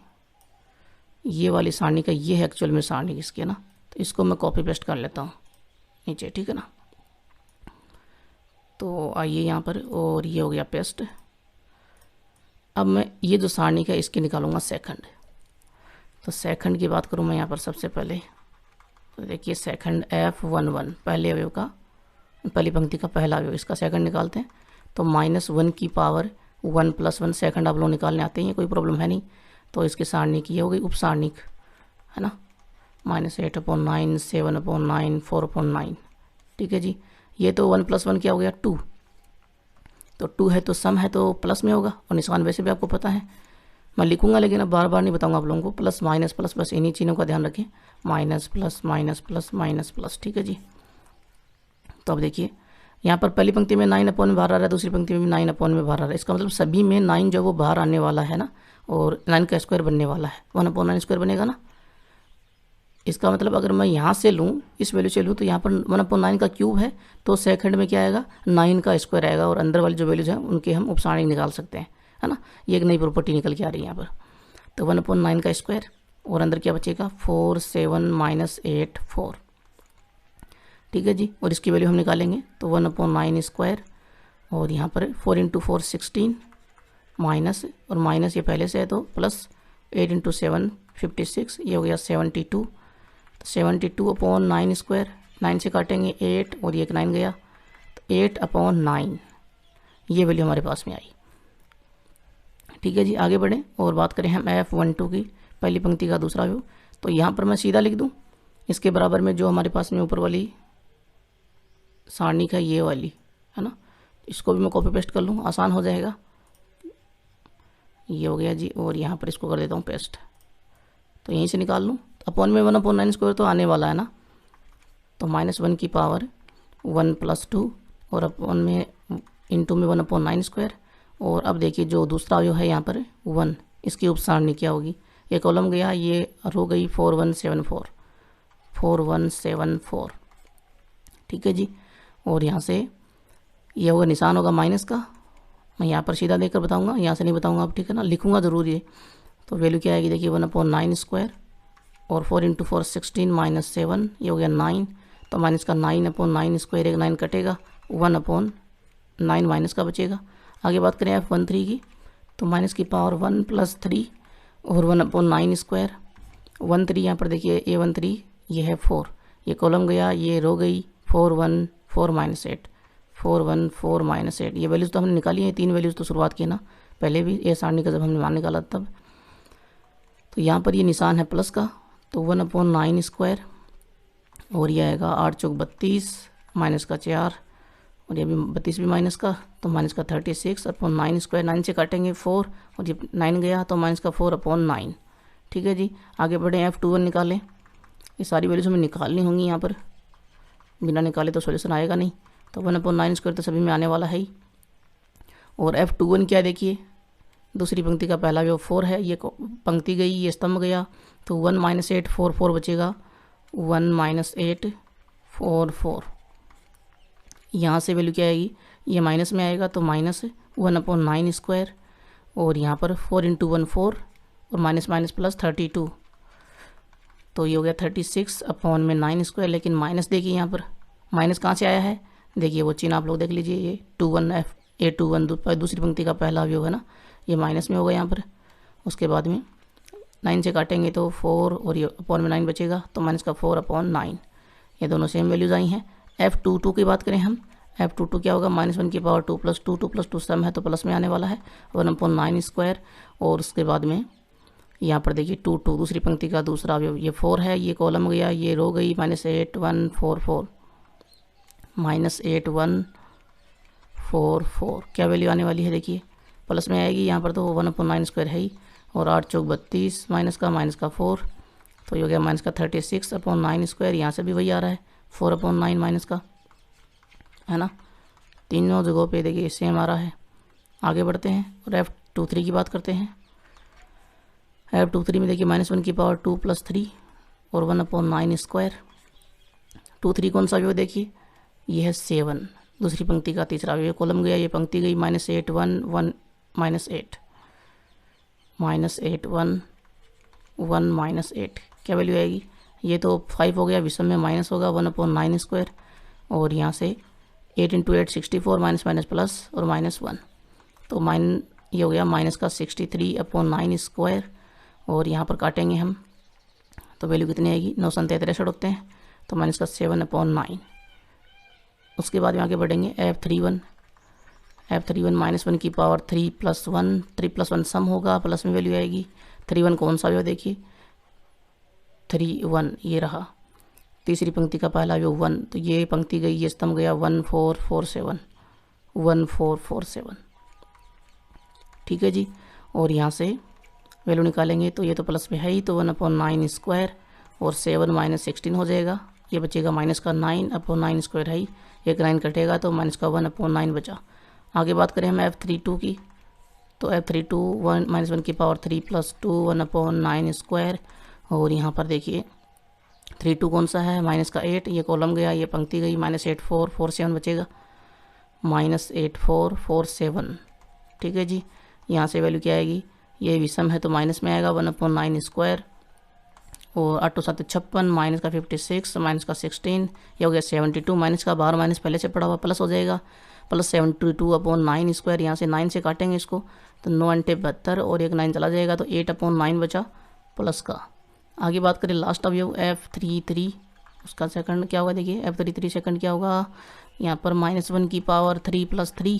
सारणी का ये है एक्चुअल में सारणी इसके ना, तो इसको मैं कॉपी पेस्ट कर लेता हूँ नीचे, ठीक है ना। तो आइए यहाँ पर, और ये हो गया पेस्ट। अब मैं ये जो सारणी है इसके निकालूंगा सेकंड। तो सेकंड की बात करूँ मैं यहाँ पर सबसे पहले, तो देखिए सेकंड F11 पहले अवयव का, पहली पंक्ति का पहला अवयव, इसका सेकंड निकालते हैं। तो -1 की पावर 1 + 1 सेकंड आप लोग निकालने आते हैं, कोई प्रॉब्लम है नहीं। तो इसके सारणिक ये हो गई उप सारणिक, है ना, -8/9 7/9 4/9, ठीक है जी। ये तो 1 + 1 क्या हो गया 2, तो 2 है तो सम है तो प्लस में होगा, और निशान वैसे भी आपको पता है, मैं लिखूंगा लेकिन अब बार बार नहीं बताऊंगा आप लोगों को। प्लस माइनस प्लस, बस इन्हीं चीज़ों का ध्यान रखें, minus plus minus plus minus plus, ठीक है जी। तो अब देखिए यहाँ पर पहली पंक्ति में 9/में बाहर आ रहा है, दूसरी पंक्ति में भी 9/में बाहर आ रहा है, इसका मतलब सभी में 9 जो वो बाहर आने वाला है ना, और 9 का स्क्वायर बनने वाला है, 1/9 स्क्वायर बनेगा ना। इसका मतलब अगर मैं यहाँ से लूँ, इस वैल्यू से लूँ, तो यहाँ पर 1/9 का क्यूब है, तो सेकंड में क्या आएगा 9 का स्क्वायर आएगा, और अंदर वाली जो वैल्यूज हैं उनके हम उपसारणिक निकाल सकते हैं। है ना। ये एक नई प्रॉपर्टी निकल के आ रही है यहाँ पर। तो 1/9 का स्क्वायर और अंदर क्या बचेगा 4 7 माइनस 8 4, ठीक है जी। और इसकी वैल्यू हम निकालेंगे तो 1/9 स्क्वायर और यहाँ पर 4 × 4 16 माइनस और माइनस ये पहले से है तो प्लस 8 × 7 56, ये हो गया 72। तो 72/9 स्क्वायर, 9 से काटेंगे 8 और ये एक 9 गया तो 8/9 ये वैल्यू हमारे पास में आई, ठीक है जी। आगे बढ़ें और बात करें हम F12 की, पहली पंक्ति का दूसरा व्यू। तो यहाँ पर मैं सीधा लिख दूँ इसके बराबर में जो हमारे पास में ऊपर वाली सारणी का ये वाली है ना, इसको भी मैं कॉपी पेस्ट कर लूँ, आसान हो जाएगा। ये हो गया जी और यहाँ पर इसको कर देता हूँ पेस्ट, तो यहीं से निकाल लूँ। अपॉन में 1/9 स्क्वायर तो आने वाला है ना, तो -1 की पावर 1 + 2 और अपॉन में इंटू में 1/9 स्क्वायर। और अब देखिए जो दूसरा अवयव है यहाँ पर 1, इसकी उपसारणी क्या होगी, ये कॉलम गया, ये रो गई 4174 4174, ठीक है जी। और यहाँ से ये होगा निशान होगा माइनस का, मैं यहाँ पर सीधा देकर बताऊँगा, यहाँ से नहीं बताऊँगा अब, ठीक है ना, लिखूँगा ज़रूर ये। तो वैल्यू क्या आएगी देखिए 1/9 स्क्वायर और 4 × 4 16 माइनस 7, ये हो गया 9। तो माइनस का 9/9 स्क्वायर, एक 9 कटेगा, 1/9 माइनस का बचेगा। आगे बात करें F13 की, तो माइनस की पावर 1 + 3 और 1/9 स्क्वायर। 13 यहाँ पर देखिए A13 ये है 4, ये कॉलम गया, ये रो गई 414 - 8 414 - 8। ये वैल्यूज़ तो हमने निकाली है, 3 वैल्यूज़ तो शुरुआत की ना पहले भी, ये सारणी का जब हमने मान निकाला तब। तो यहाँ पर ये निशान है प्लस का, तो 1/9 स्क्वायर और ये आएगा 8 × 4 32 माइनस का 4 और ये भी 32 भी माइनस का, तो माइनस का 36/9 स्क्वायर। 9 से काटेंगे 4 और ये 9 गया तो माइनस का 4/9, ठीक है जी। आगे बढ़े F21 निकालें, ये सारी वैल्यूज हमें निकालनी होंगी यहाँ पर, बिना निकाले तो सॉल्यूशन आएगा नहीं। तो 1/9 स्क्वायर तो सभी में आने वाला है ही। और F21 क्या देखिए, दूसरी पंक्ति का पहला जो 4 है, ये पंक्ति गई, ये स्तंभ गया, तो 1 - 8 4 4 बचेगा, 1 - 8 4 4। यहाँ से वैल्यू क्या आएगी, ये माइनस में आएगा तो -1/9 स्क्वायर और यहाँ पर 4 × 1 4 और माइनस माइनस प्लस 32, तो ये हो गया 36/9 स्क्वायर। लेकिन माइनस देखिए यहाँ पर माइनस कहाँ से आया है, देखिए वो चिन्ह आप लोग देख लीजिए, ये 21 A21 दूसरी पंक्ति का पहला अवयव है ना, ये माइनस में होगा यहाँ पर। उसके बाद में 9 से काटेंगे तो 4 और ये अपॉन में 9 बचेगा, तो माइनस का 4/9, ये दोनों सेम वैल्यूज़ आई हैं। F22 की बात करें हम, F22 क्या होगा, -1 की पावर 2 + 2 2 + 2 सम है तो प्लस में आने वाला है 1/9 स्क्वायर। और उसके बाद में यहाँ पर देखिए 2 2 दूसरी पंक्ति का दूसरा अवयव, ये 4 है, ये कॉलम गया, ये रो गई, -8 1 4 4 -8 1 4 4। क्या वैल्यू आने वाली है देखिए, प्लस में आएगी यहाँ पर, तो 1/9 स्क्वायर है ही, और 8 × 4 32 माइनस का 4, तो ये हो गया माइनस का 36/9 स्क्वायर। यहाँ से भी वही आ रहा है 4/9 माइनस का, है ना, तीनों जगहों पे देखिए सेम आ रहा है। आगे बढ़ते हैं और F23 की बात करते हैं। F23 में देखिए -1 की पावर 2 + 3 और 1/9 स्क्वायर। 23 कौन सा अवयव देखिए, ये है 7, दूसरी पंक्ति का तीसरा अवयव, कॉलम गया, ये पंक्ति गई, -8 1 1 -8 -8 1 1 -8। क्या वैल्यू आएगी, ये तो 5 हो गया, विषम में माइनस होगा 1/9 स्क्वायर और यहाँ से 8 × 8 64 माइनस माइनस प्लस और -1, तो ये हो गया माइनस का 63/9 स्क्वायर। और यहाँ पर काटेंगे हम तो वैल्यू कितनी आएगी, 9 7 63 होते हैं, तो माइनस का 7/9। उसके बाद में आगे बढ़ेंगे F31 -1 की पावर 3 + 1 3 + 1 सम होगा, प्लस में वैल्यू आएगी। 31 कौन सा अवयव देखिए, 31 ये रहा, तीसरी पंक्ति का पहला अवयव 1, तो ये पंक्ति गई, ये स्तंभ गया, 1 4 4 7 1 4 4 7, ठीक है जी। और यहाँ से वैल्यू निकालेंगे तो ये तो प्लस में है ही, तो 1/9 स्क्वायर और 7 - 16 हो जाएगा, ये बचेगा माइनस का 9/9 स्क्वायर है ही, एक 9 कटेगा तो माइनस का 1/9 बचा। आगे बात करें हम F32 की, तो F32 -1 की पावर 3 + 2 1/9 स्क्वायर और यहाँ पर देखिए 32 कौन सा है, माइनस का 8, ये कॉलम गया, ये पंक्ति गई, -8 4 4 7 बचेगा, -8 4 4 7, ठीक है जी। यहाँ से वैल्यू क्या आएगी, ये विषम है तो माइनस में आएगा 1/9 स्क्वायर, और 8 × 7 = 56, माइनस का 56, माइनस का 16, ये हो गया 72, माइनस का बाहर माइनस पहले से पड़ा हुआ प्लस हो जाएगा, प्लस 72/9 स्क्वायर, यहाँ से 9 से काटेंगे इसको तो 9 × 72 और एक 9 चला जाएगा तो 8/9 बचा प्लस का। आगे बात करें लास्ट अवयव F33, उसका सेकंड क्या होगा, देखिए F33 सेकंड क्या होगा, यहाँ पर -1 की पावर 3 + 3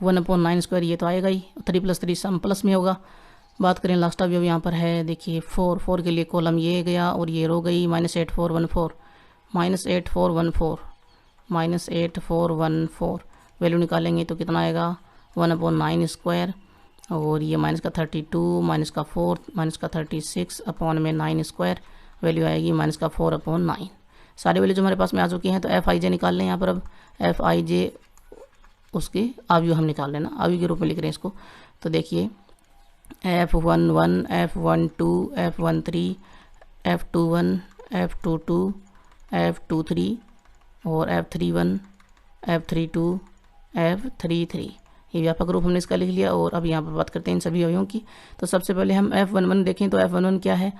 1/9 स्क्वायर, ये तो आएगा ही, 3 + 3 सम प्लस में होगा। बात करें लास्ट अवयव यहाँ पर है, देखिए 4 के लिए कॉलम ये गया और ये रो गई, -8414 वैल्यू निकालेंगे तो कितना आएगा 1/9 स्क्वायर, और ये माइनस का 32, माइनस का 4, माइनस का 36/9 स्क्वायर, वैल्यू आएगी माइनस का 4/9। सारी वैल्यू जो हमारे पास में आ चुकी हैं तो Fij निकाल लें यहाँ पर। अब Fij उसके अवयव हम निकाल लेना, अवयव के रूप में लिख रहे हैं इसको। तो देखिए F11, F12, F13, F21, F22, F23 और F31, F32, F33, ये व्यापक रूप हमने इसका लिख लिया। और अब यहाँ पर बात करते हैं इन सभी अवयवों की। तो सबसे पहले हम F11 देखें तो F11 क्या है,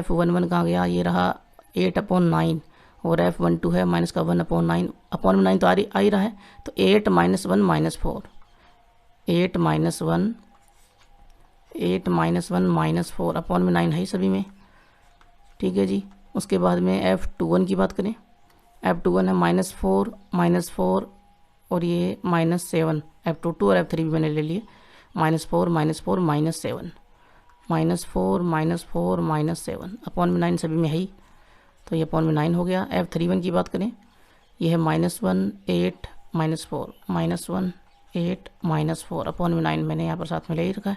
F11 कहाँ गया, ये रहा 8/9, और F12 है माइनस का 1/9, अपॉन में 9 तो आ ही रहा है, तो 8 - 1 - 4, 8 - 1 - 4 अपॉन में 9 है ही सभी में, ठीक है जी। उसके बाद में F21 की बात करें, F21 है -4 और ये -7, F22 और F3 भी मैंने ले लिए, -4 -7, -4 अपॉन में 9 सभी में है ही, तो ये अपॉन में 9 हो गया। F31 की बात करें, ये है -1 8 -4, -1 8 -4 अपॉन में 9 मैंने यहाँ पर साथ में ले ही रखा है,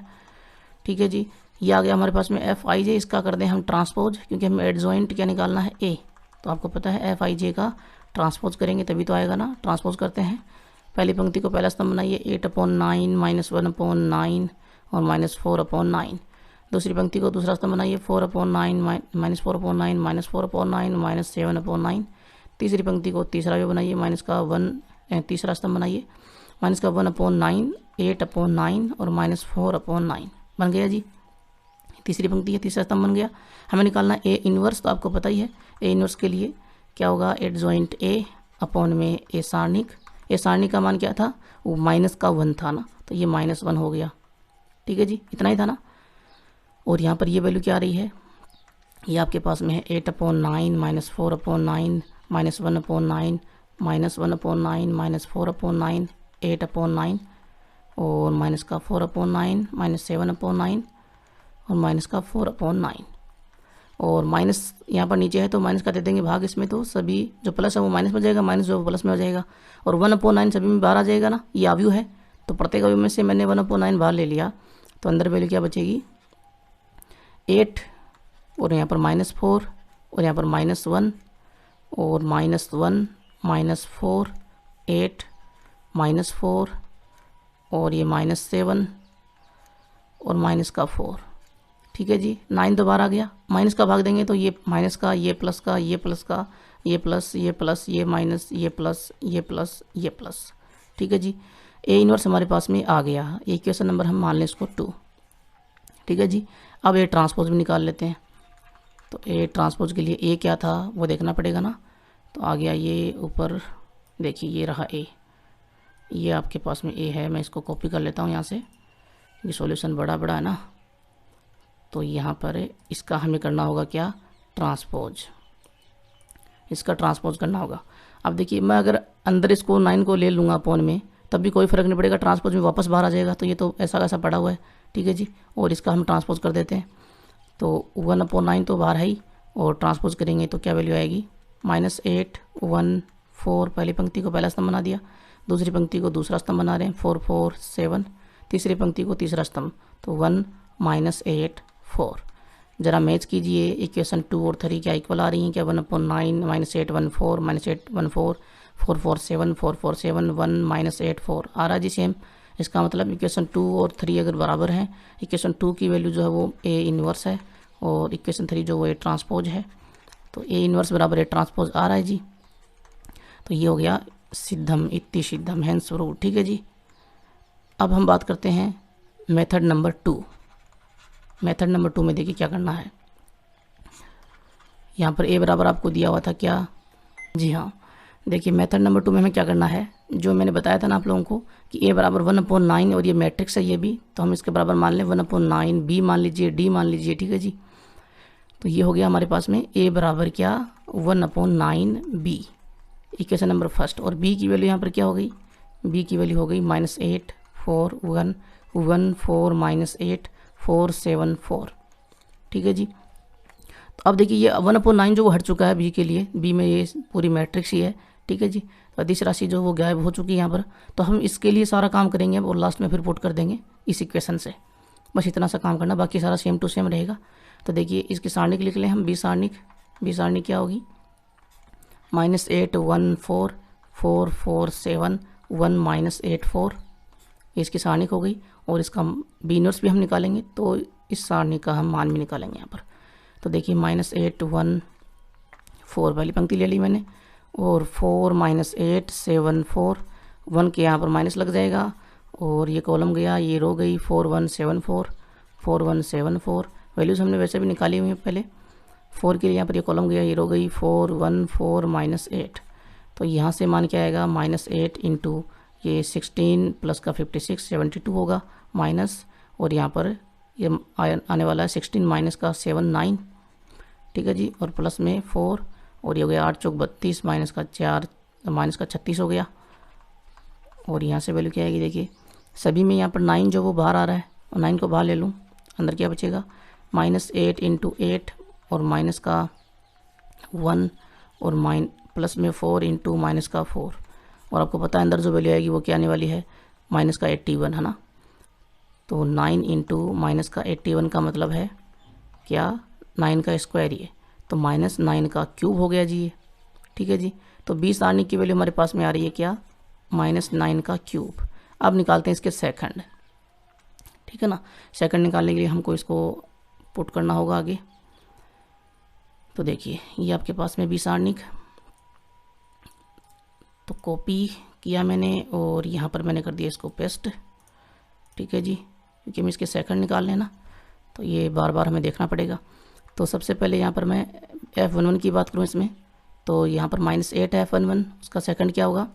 ठीक है जी। ये आ गया हमारे पास में Fij, इसका कर दें हम ट्रांसपोज, क्योंकि हमें एडजॉइंट क्या निकालना है A, तो आपको पता है Fij का ट्रांसपोज करेंगे तभी तो आएगा ना। ट्रांसपोज करते हैं, पहली पंक्ति को पहला स्तंभ बनाइए, 8/9 -1/9 और -4/9। दूसरी पंक्ति को दूसरा स्तंभ बनाइए, 4/9 -4/9 -4/9 -7/9। तीसरी पंक्ति को तीसरा अवयव बनाइए, माइनस का 1 तीसरा स्तंभ बनाइए, माइनस का 1/9 8/9 और -4/9 बन गया जी। तीसरी पंक्ति है, तीसरा स्तंभ बन गया। हमें निकालना A इनवर्स, तो आपको पता ही है A इनवर्स के लिए क्या होगा, एडजॉइंट A अपॉन में A सारणिक। A सारणिक का मान क्या था, वो -1 था ना, तो ये -1 हो गया, ठीक है जी, इतना ही था ना। और यहाँ पर ये वैल्यू क्या आ रही है, ये आपके पास में है 8/9 -4/9 -1/9 -1/9 -4/9 8/9 और माइनस का 4/9 -7/9 और माइनस का 4/9। और माइनस यहाँ पर नीचे है तो माइनस का दे देंगे भाग, इसमें तो सभी जो प्लस है वो माइनस में जाएगा, माइनस जो प्लस में हो जाएगा, और 1/9 सभी में बाहर आ जाएगा ना, ये अवयव है तो प्रत्येक अवयव में से मैंने 1/9 बाहर ले लिया, तो अंदर वैल्यू क्या बचेगी 8 और यहाँ पर -4 और यहाँ पर -1 और -1 -4 8 -4 और ये -7 और माइनस का 4, ठीक है जी। 9 दोबारा आ गया, माइनस का भाग देंगे तो ये माइनस का, ये प्लस का, ये प्लस का, ये प्लस, ये प्लस, ये माइनस, ये प्लस, ये प्लस, ये प्लस, ठीक है जी। A इनवर्स हमारे पास में आ गया, ये इक्वेशन नंबर हम मान लें इसको 2, ठीक है जी। अब A ट्रांसपोज भी निकाल लेते हैं, तो A ट्रांसपोज के लिए A क्या था वो देखना पड़ेगा ना। तो आ गया ये ऊपर, देखिए ये रहा A, ये आपके पास में A है, मैं इसको कॉपी कर लेता हूँ यहाँ से, ये सॉल्यूशन बड़ा है ना, तो यहाँ पर इसका हमें करना होगा क्या, ट्रांसपोज, इसका ट्रांसपोज करना होगा। अब देखिए मैं अगर अंदर इसको 9 को ले लूँगा अपॉन में तब भी कोई फ़र्क नहीं पड़ेगा, ट्रांसपोज में वापस बाहर आ जाएगा, तो ये तो ऐसा कैसा पड़ा हुआ है, ठीक है जी। और इसका हम ट्रांसपोज कर देते हैं, तो 1/9 तो बाहर है ही, और ट्रांसपोज करेंगे तो क्या वैल्यू आएगी -8 1 4, पहली पंक्ति को पहला स्तंभ बना दिया, दूसरी पंक्ति को दूसरा स्तंभ बना रहे हैं 4 4 7, तीसरी पंक्ति को तीसरा स्तंभ, तो 1 -8 4। जरा मैच कीजिए, इक्वेशन 2 और 3 क्या इक्वल आ रही हैं क्या, 1/9 -8 1 4 -8 1 4 4 4 7 4 4 7 1 -8 4 आ रहा जी सेम। इसका मतलब इक्वेशन 2 और 3 अगर बराबर हैं, इक्वेशन 2 की वैल्यू जो है वो A इनवर्स है और इक्वेशन 3 जो वो A ट्रांसपोज है, तो A इनवर्स बराबर A ट्रांसपोज आ रहा है जी। तो ये हो गया सिद्धम इति सिद्धम हैंस प्रूव्ड, ठीक है जी। अब हम बात करते हैं मेथड नंबर 2। मेथड नंबर 2 में देखिए क्या करना है। यहाँ पर ए बराबर आपको दिया हुआ था क्या, जी हाँ। देखिए मेथड नंबर 2 में हमें क्या करना है, जो मैंने बताया था ना आप लोगों को कि ए बराबर 1/9 और ये मैट्रिक्स है ये भी, तो हम इसके बराबर मान लें 1/9, बी मान लीजिए, डी मान लीजिए, ठीक है जी। तो ये हो गया हमारे पास में ए बराबर क्या 1/9 बी, इक्वेशन नंबर फर्स्ट। और बी की वैल्यू यहाँ पर क्या हो गई, बी की वैल्यू हो गई -8 4 1 1 4 -8 4 7 4, ठीक है जी। तो अब देखिए ये 1/9 जो वो हट चुका है बी के लिए, बी में ये पूरी मैट्रिक्स ही है, ठीक है जी। तो अदिश राशि जो वो गायब हो चुकी है यहाँ पर, तो हम इसके लिए सारा काम करेंगे और लास्ट में फिर पुट कर देंगे इस इक्वेशन से। बस इतना सा काम करना, बाकी सारा सेम टू सेम रहेगा। तो देखिए इसकी सारणिक लिख लें हम, बी सारणिक क्या होगी -8 1 4 4 4 7 1 -8 4, इसकी सारणिक हो गई। और इसका बी इनवर्स भी हम निकालेंगे, तो इस सारणी का हम मान भी निकालेंगे यहाँ पर। तो देखिए -8 1 4 पहली पंक्ति ले ली मैंने, और 4 -8 7 4, 1 के यहाँ पर माइनस लग जाएगा, और ये कॉलम गया, ये रो गई 4 1 7 4 4 1 7 4। वैल्यूज़ हमने वैसे भी निकाली हुई है पहले, 4 के लिए यहाँ पर ये कॉलम गया, ये रो गई 4 1 4 -8। तो यहाँ से मान क्या आएगा -8 इंटू ये 16 प्लस का 56 72 होगा, माइनस, और यहाँ पर ये आने वाला है 16 माइनस का 7 9, ठीक है जी, और प्लस में 4, और ये हो गया 8 चौक 32 माइनस का 4 माइनस का 36 हो गया। और यहाँ से वैल्यू क्या आएगी, देखिए सभी में यहाँ पर 9 जो वो बाहर आ रहा है, और 9 को बाहर ले लूँ, अंदर क्या बचेगा -8 इंटू 8 और माइनस का 1 और प्लस में 4 इंटू माइनस का 4, और आपको पता है अंदर जो वैल्यू आएगी वो क्या आने वाली है माइनस का 81, है ना। तो 9 इंटू माइनस का 81 का मतलब है क्या 9 का स्क्वायर, ये तो -9 का क्यूब हो गया जी ये, ठीक है जी। तो 20 सारणी की वैल्यू हमारे पास में आ रही है क्या -9 का क्यूब। अब निकालते हैं इसके सेकंड, ठीक है ना। सेकंड निकालने के लिए हमको इसको पुट करना होगा आगे। तो देखिए ये आपके पास में 20 सारणिक, तो कॉपी किया मैंने और यहाँ पर मैंने कर दिया इसको पेस्ट, ठीक है जी, क्योंकि हम इसके सेकंड निकाल लेना, तो ये बार बार हमें देखना पड़ेगा। तो सबसे पहले यहाँ पर मैं F11 की बात करूँ इसमें, तो यहाँ पर -8 है F11, उसका सेकंड क्या होगा,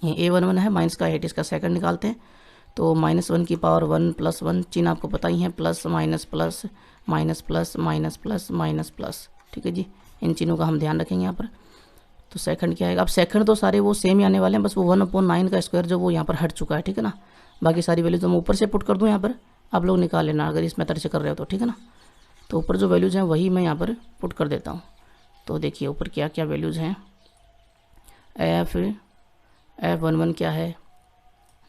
ये A11 है माइनस का 8, इसका सेकंड निकालते हैं। तो -1 की पावर 1 + 1, चिन्ह आपको पता ही है, plus minus plus minus plus minus plus minus plus, ठीक है जी, इन चिन्हों का हम ध्यान रखेंगे यहाँ पर। तो सेकंड क्या आएगा, अब सेकंड तो सारे वो सेम ही आने वाले हैं, बस वो 1/9 का स्क्वायर जो वो यहाँ पर हट चुका है, ठीक है ना। बाकी सारी वैल्यूज हम ऊपर से पुट कर दूँ यहाँ पर, आप लोग निकाल लेना अगर इस मेथड से कर रहे हो तो, ठीक है ना। तो ऊपर जो वैल्यूज़ हैं वही मैं यहाँ पर पुट कर देता हूँ। तो देखिए ऊपर क्या क्या वैल्यूज़ हैं, F11 क्या है,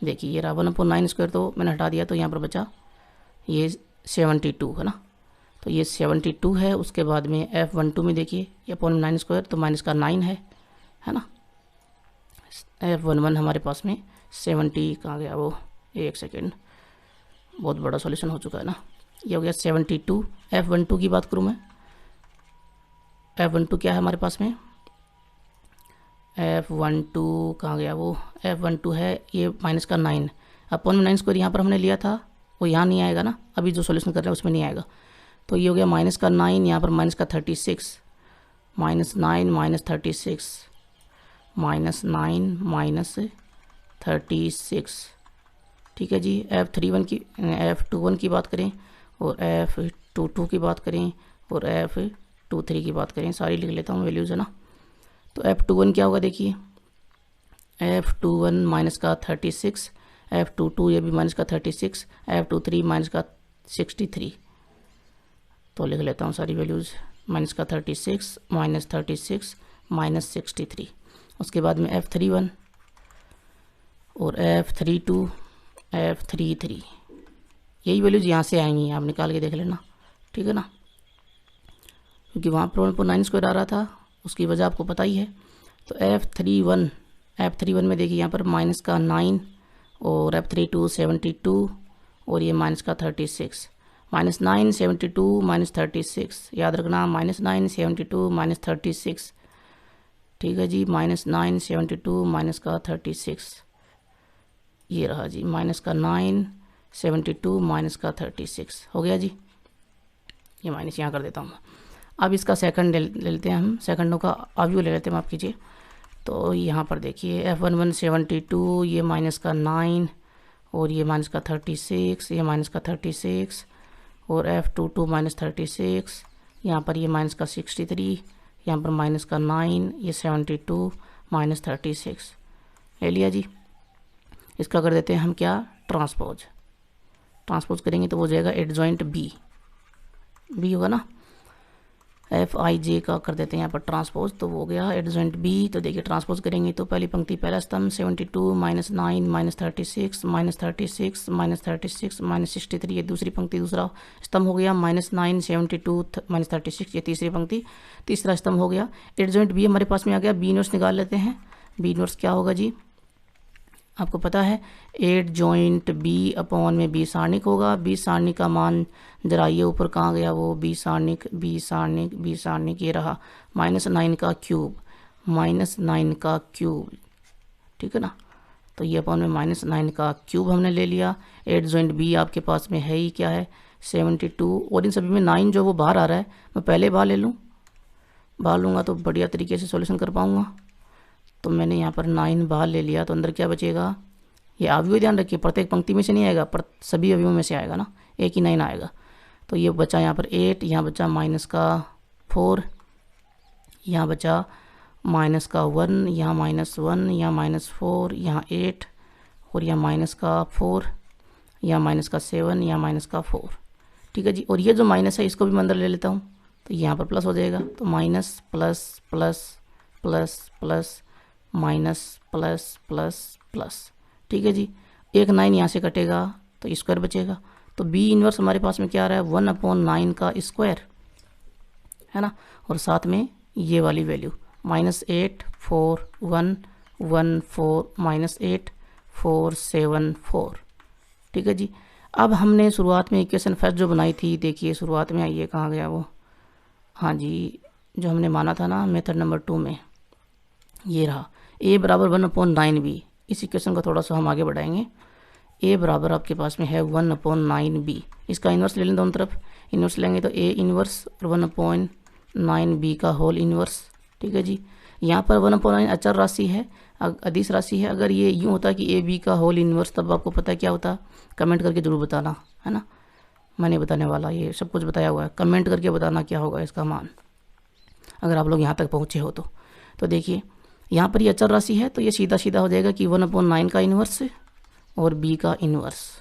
देखिए ये रहा 1/9 स्क्वायर, तो मैंने हटा दिया, तो यहाँ पर बचा ये 72, है ना। तो ये 72 है। उसके बाद में F12 में देखिए ये 0.9 स्क्वायर, तो माइनस का 9 है ना। F11 हमारे पास में 70 कहाँ गया वो, एक सेकेंड, बहुत बड़ा सॉल्यूशन हो चुका है ना, ये हो गया 72। F12 की बात करूँ मैं, F12 क्या है हमारे पास में, F12 कहाँ गया वो, F12 है ये माइनस का 9, अब 0.9 स्क्वायर यहाँ पर हमने लिया था, वो यहाँ नहीं आएगा ना, अभी जो सॉल्यूशन कर रहे हैं उसमें नहीं आएगा। तो ये हो गया माइनस का 9, यहाँ पर माइनस का 36, -9 -36 -9 -36, ठीक है जी। F21 की बात करें, और F22 की बात करें, और F23 की बात करें, सारी लिख लेता हूँ वैल्यूज़, है ना। तो F21 क्या होगा, देखिए F21 माइनस का 36, F22 ये भी माइनस का 36, F23 माइनस का 63। तो लिख लेता हूँ सारी वैल्यूज़, माइनस का 36 -36 -63। उसके बाद में F31 और F32 F33, यही वैल्यूज़ यहाँ से आएंगी, आप निकाल के देख लेना, ठीक है ना, क्योंकि वहाँ पर 1/9 स्क्वायर आ रहा था, उसकी वजह आपको पता ही है। तो F31 में देखिए यहाँ पर माइनस का 9, और F32 72, और ये माइनस का 36, -9 72 -36, याद रखना, -9 72 -36, ठीक है जी, -9 72 माइनस का 36, ये रहा जी, माइनस का 9 72 माइनस का 36 हो गया जी। ये माइनस यहाँ कर देता हूँ। अब इसका सेकंड ले लेते हैं हम, सेकंडों का अवयव ले लेते हैं, माफ़ कीजिए। तो यहाँ पर देखिए F11 72, ये माइनस का 9 और ये माइनस का 36, ये माइनस का 36 और F22 माइनस 36, यहाँ पर ये माइनस का 63, यहाँ पर माइनस का 9, ये 72 माइनस 36 ले लिया जी। इसका कर देते हैं हम क्या, ट्रांसपोज। ट्रांसपोज करेंगे तो वो जाएगा एडजॉइंट बी होगा ना, Fij का कर देते हैं यहाँ पर ट्रांसपोज, तो वो हो गया एडजॉइंट बी। तो देखिए ट्रांसपोज करेंगे तो पहली पंक्ति पहला स्तंभ 72 minus 9 minus 36 minus 36 minus 36 minus 63, ये दूसरी पंक्ति दूसरा स्तंभ हो गया, माइनस 9 72 माइनस 36, ये तीसरी पंक्ति तीसरा स्तंभ हो गया। एडजॉइंट बी हमारे पास में आ गया। बी इनवर्स निकाल लेते हैं। बी इनवर्स क्या होगा जी, आपको पता है एडजॉइंट बी अपॉन में बी सारणिक होगा। बी सारणिक का मान जरा ये ऊपर कहाँ गया, वो बी सारणिक ये रहा, -9 का क्यूब, -9 का क्यूब, ठीक है ना। तो ये अपॉन में -9 का क्यूब हमने ले लिया। एडजॉइंट बी आपके पास में है ही क्या है, 72, और इन सभी में 9 जो वो बाहर आ रहा है, मैं पहले बाहर ले लूँ, बाहर लूँगा तो बढ़िया तरीके से सॉल्यूशन कर पाऊँगा। तो मैंने यहाँ पर 9 बाहर ले लिया, तो अंदर क्या बचेगा, ये अवयव ध्यान रखिए प्रत्येक पंक्ति में से नहीं आएगा, पर सभी अवयवों में से आएगा ना, एक ही 9 आएगा। तो ये बचा यहाँ पर 8, यहाँ बचा माइनस का 4, यहाँ बचा माइनस का 1, यहाँ -1, यहाँ -4, यहाँ 8 और यहाँ माइनस का 4, यहाँ माइनस का 7, यहाँ माइनस का 4, ठीक है जी। और ये जो माइनस है इसको भी मैं अंदर ले लेता हूँ, तो यहाँ पर प्लस हो जाएगा। तो minus plus plus plus plus minus plus plus plus, ठीक है जी। एक 9 यहाँ से कटेगा तो स्क्वायर बचेगा। तो बी इनवर्स हमारे पास में क्या आ रहा है, 1/9 का स्क्वायर है ना, और साथ में ये वाली वैल्यू -8 4 1 1 4 -8 4 7 4, ठीक है जी। अब हमने शुरुआत में इक्वेशन फर्स्ट जो बनाई थी, देखिए शुरुआत में ये कहाँ गया वो, हाँ जी, जो हमने माना था ना मेथड नंबर 2 में, ये रहा a बराबर 1/9b। इस इक्वेशन को थोड़ा सा हम आगे बढ़ाएंगे। a बराबर आपके पास में है 1/9b, इसका इन्वर्स ले लें दोनों तरफ, इन्वर्स लेंगे तो a इन्वर्स और 1/9b का होल इन्वर्स, ठीक है जी। यहाँ पर 1/9 अचर राशि है, अदिश राशि है। अगर ये यूँ होता कि a b का होल इन्वर्स, तब आपको पता क्या होता, कमेंट करके ज़रूर बताना, है ना, मैंने बताने वाला, ये सब कुछ बताया हुआ है, कमेंट करके बताना क्या होगा इसका मान, अगर आप लोग यहाँ तक पहुँचे हो तो देखिए यहाँ पर ये अचर राशि है, तो ये सीधा सीधा हो जाएगा कि 1/9 का इन्वर्स और b का इन्वर्स,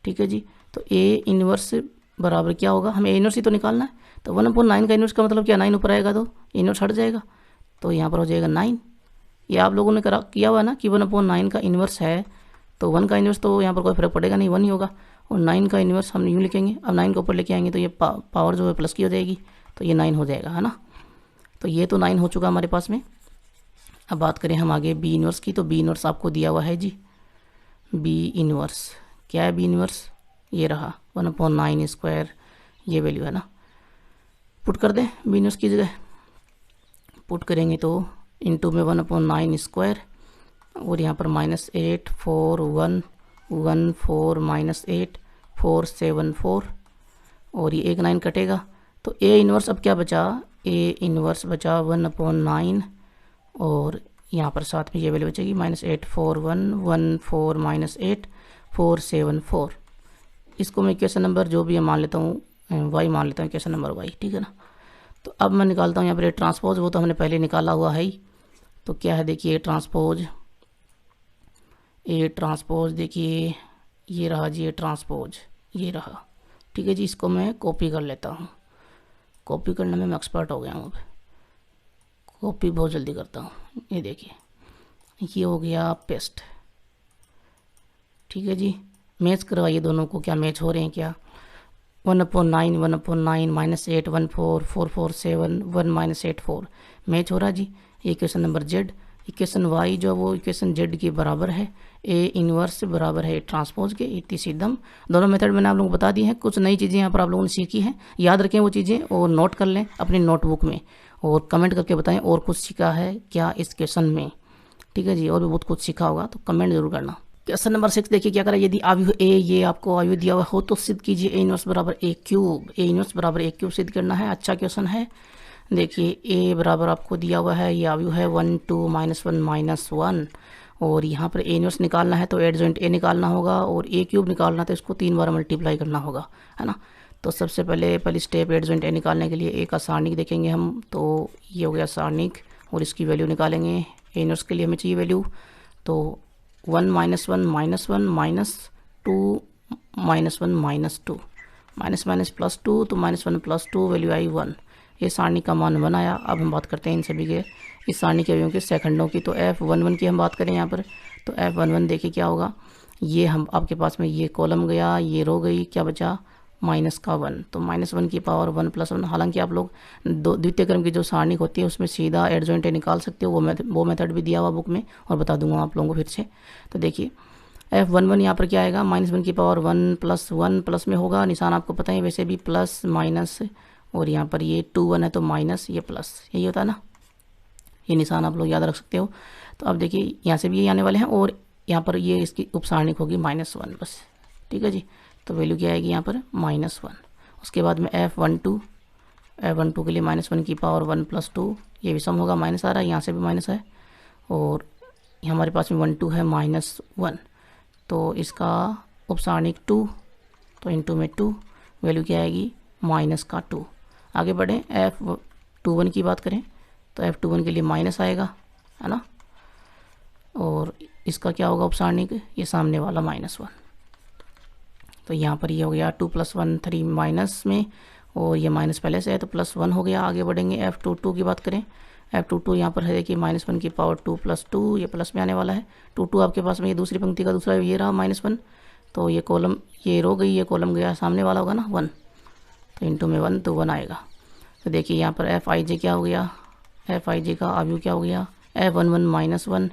ठीक है जी। तो a इन्वर्स बराबर क्या होगा, हमें a इन्वर्स ही तो निकालना है, तो 1/9 का इन्वर्स का मतलब क्या, 9 ऊपर आएगा तो इन्वर्स हट जाएगा, तो यहाँ पर हो जाएगा 9। ये आप लोगों ने किया हुआ ना कि 1/9 का इन्वर्स है, तो 1 का इन्वर्स तो यहाँ पर कोई फर्क पड़ेगा नहीं, 1 ही होगा, और 9 का इन्वर्स हम यूँ लिखेंगे। अब 9 को ऊपर लेके आएंगे तो ये पावर जो है प्लस की हो जाएगी, तो ये 9 हो जाएगा, है ना। तो ये तो 9 हो चुका हमारे पास में। अब बात करें हम आगे बी इन्वर्स की, तो बी इन्वर्स आपको दिया हुआ है जी। बी इन्वर्स क्या है, बी इन्वर्स ये रहा 1/9 स्क्वायर, ये वैल्यू है ना। पुट कर दें बी इन्वर्स की जगह, पुट करेंगे तो इनटू में 1/9 स्क्वायर और यहाँ पर -8 4 1 1 4 -8 4 7 4 और ये एक 9 कटेगा, तो ए इन्वर्स अब क्या बचा, ए इन्वर्स बचा 1/9 और यहाँ पर साथ में ये वैल्यू बचेगी -8 4 1 1 4 -8 4 7 4। इसको मैं इक्वेशन नंबर जो भी मान लेता हूँ वाई मान लेता हूँ, इक्वेशन नंबर वाई, ठीक है ना। तो अब मैं निकालता हूँ यहाँ पर ट्रांसपोज, वो तो हमने पहले निकाला हुआ है ही। तो क्या है देखिए ट्रांसपोज, ए ट्रांसपोज देखिए ये रहा जी, ए ट्रांसपोज ये रहा, ठीक है जी। इसको मैं कॉपी कर लेता हूँ, कॉपी करने में मैं एक्सपर्ट हो गया हूँ, अब कॉपी बहुत जल्दी करता हूँ। ये देखिए ये हो गया पेस्ट, ठीक है जी। मैच करवाइए दोनों को, क्या मैच हो रहे हैं क्या, 1/9 1/9 -8 1 4 4 4 7 1 -8 4 मैच हो रहा जी। ये equation number Z, equation Y जो वो इक्वेशन जेड के बराबर है, ए इन्वर्स बराबर है ट्रांसपोज के, इतनी सीधम। दोनों मेथड मैंने आप लोगों को बता दी हैं, कुछ नई चीज़ें यहाँ पर आप लोगों ने सीखी हैं, याद रखें वो चीज़ें और नोट कर लें अपनी नोटबुक में, और कमेंट करके बताएं और कुछ सीखा है क्या इस क्वेश्चन में, ठीक है जी। और भी बहुत कुछ सीखा होगा तो कमेंट जरूर करना। क्वेश्चन नंबर 6 देखिए क्या करा। यदि अवयव ए, ये आपको अवयव दिया हुआ हो तो सिद्ध कीजिए ए इनवर्स बराबर ए क्यूब। ए इनवर्स बराबर ए क्यूब सिद्ध करना है। अच्छा क्वेश्चन है। देखिए ए बराबर आपको दिया हुआ है, ये अवयव है 1 2 -1 -1 और यहाँ पर ए इनवर्स निकालना है तो एडजॉइंट ए निकालना होगा और ए क्यूब निकालना है तो इसको 3 बार मल्टीप्लाई करना होगा, है ना। तो सबसे पहली स्टेप एडजॉइंट ए निकालने के लिए ए का सारणिक देखेंगे हम। तो ये हो गया सारणिक और इसकी वैल्यू निकालेंगे। ए इनवर्स के लिए हमें चाहिए वैल्यू, तो 1 -1 -1 -2 -1 -2 माइनस माइनस प्लस 2 तो -1 + 2 वैल्यू आई 1। ये सारणी का मान 1 आया। अब हम बात करते हैं इन सभी के इस सारणी के अवयवों के सेकंडों की। तो F11 की हम बात करें यहाँ पर, तो F11 देखिए क्या होगा। ये हम आपके पास में ये कॉलम गया, ये रो गई, क्या बचा माइनस का 1, तो -1 की पावर 1 + 1। हालांकि आप लोग द्वितीय क्रम की जो सारणी होती है उसमें सीधा एडजॉइंट निकाल सकते हो, वो मेथड भी दिया हुआ बुक में और बता दूंगा आप लोगों को फिर से। तो देखिए F11 यहाँ पर क्या आएगा, -1 की पावर 1 + 1 प्लस में होगा, निशान आपको पता है वैसे भी प्लस माइनस, और यहाँ पर ये 2 1 है तो माइनस, ये प्लस, यही होता है ना। ये निशान आप लोग याद रख सकते हो। तो अब देखिए यहाँ से भी ये आने वाले हैं और यहाँ पर ये इसकी उपसारणिक होगी -1 बस, ठीक है जी। तो वैल्यू क्या आएगी यहाँ पर -1। उसके बाद में F12 के लिए -1 की पावर 1 + 2, ये भी सम होगा, माइनस आ रहा है, यहाँ से भी माइनस है और हमारे पास में 1 2 है -1, तो इसका उपसारणिक 2, तो इनटू में 2, वैल्यू क्या आएगी -2। आगे बढ़ें, F21 की बात करें तो F21 के लिए माइनस आएगा, है ना, और इसका क्या होगा उपसारणिक, ये सामने वाला -1। तो यहाँ पर ये हो गया 2 + 1 3 माइनस में, और ये माइनस पहले से है तो +1 हो गया। आगे बढ़ेंगे, F22 की बात करें, F22 यहाँ पर है देखिए -1 की पावर 2 + 2, ये प्लस में आने वाला है। 2 आपके पास में ये दूसरी पंक्ति का दूसरा ये रहा -1, तो ये कॉलम ये रो गई, ये कॉलम गया, सामने वाला होगा ना 1, तो इनटू में 1 तो 1 आएगा। तो देखिए यहाँ पर Fij क्या हो गया, Fij का अवयव क्या हो गया F11 -1,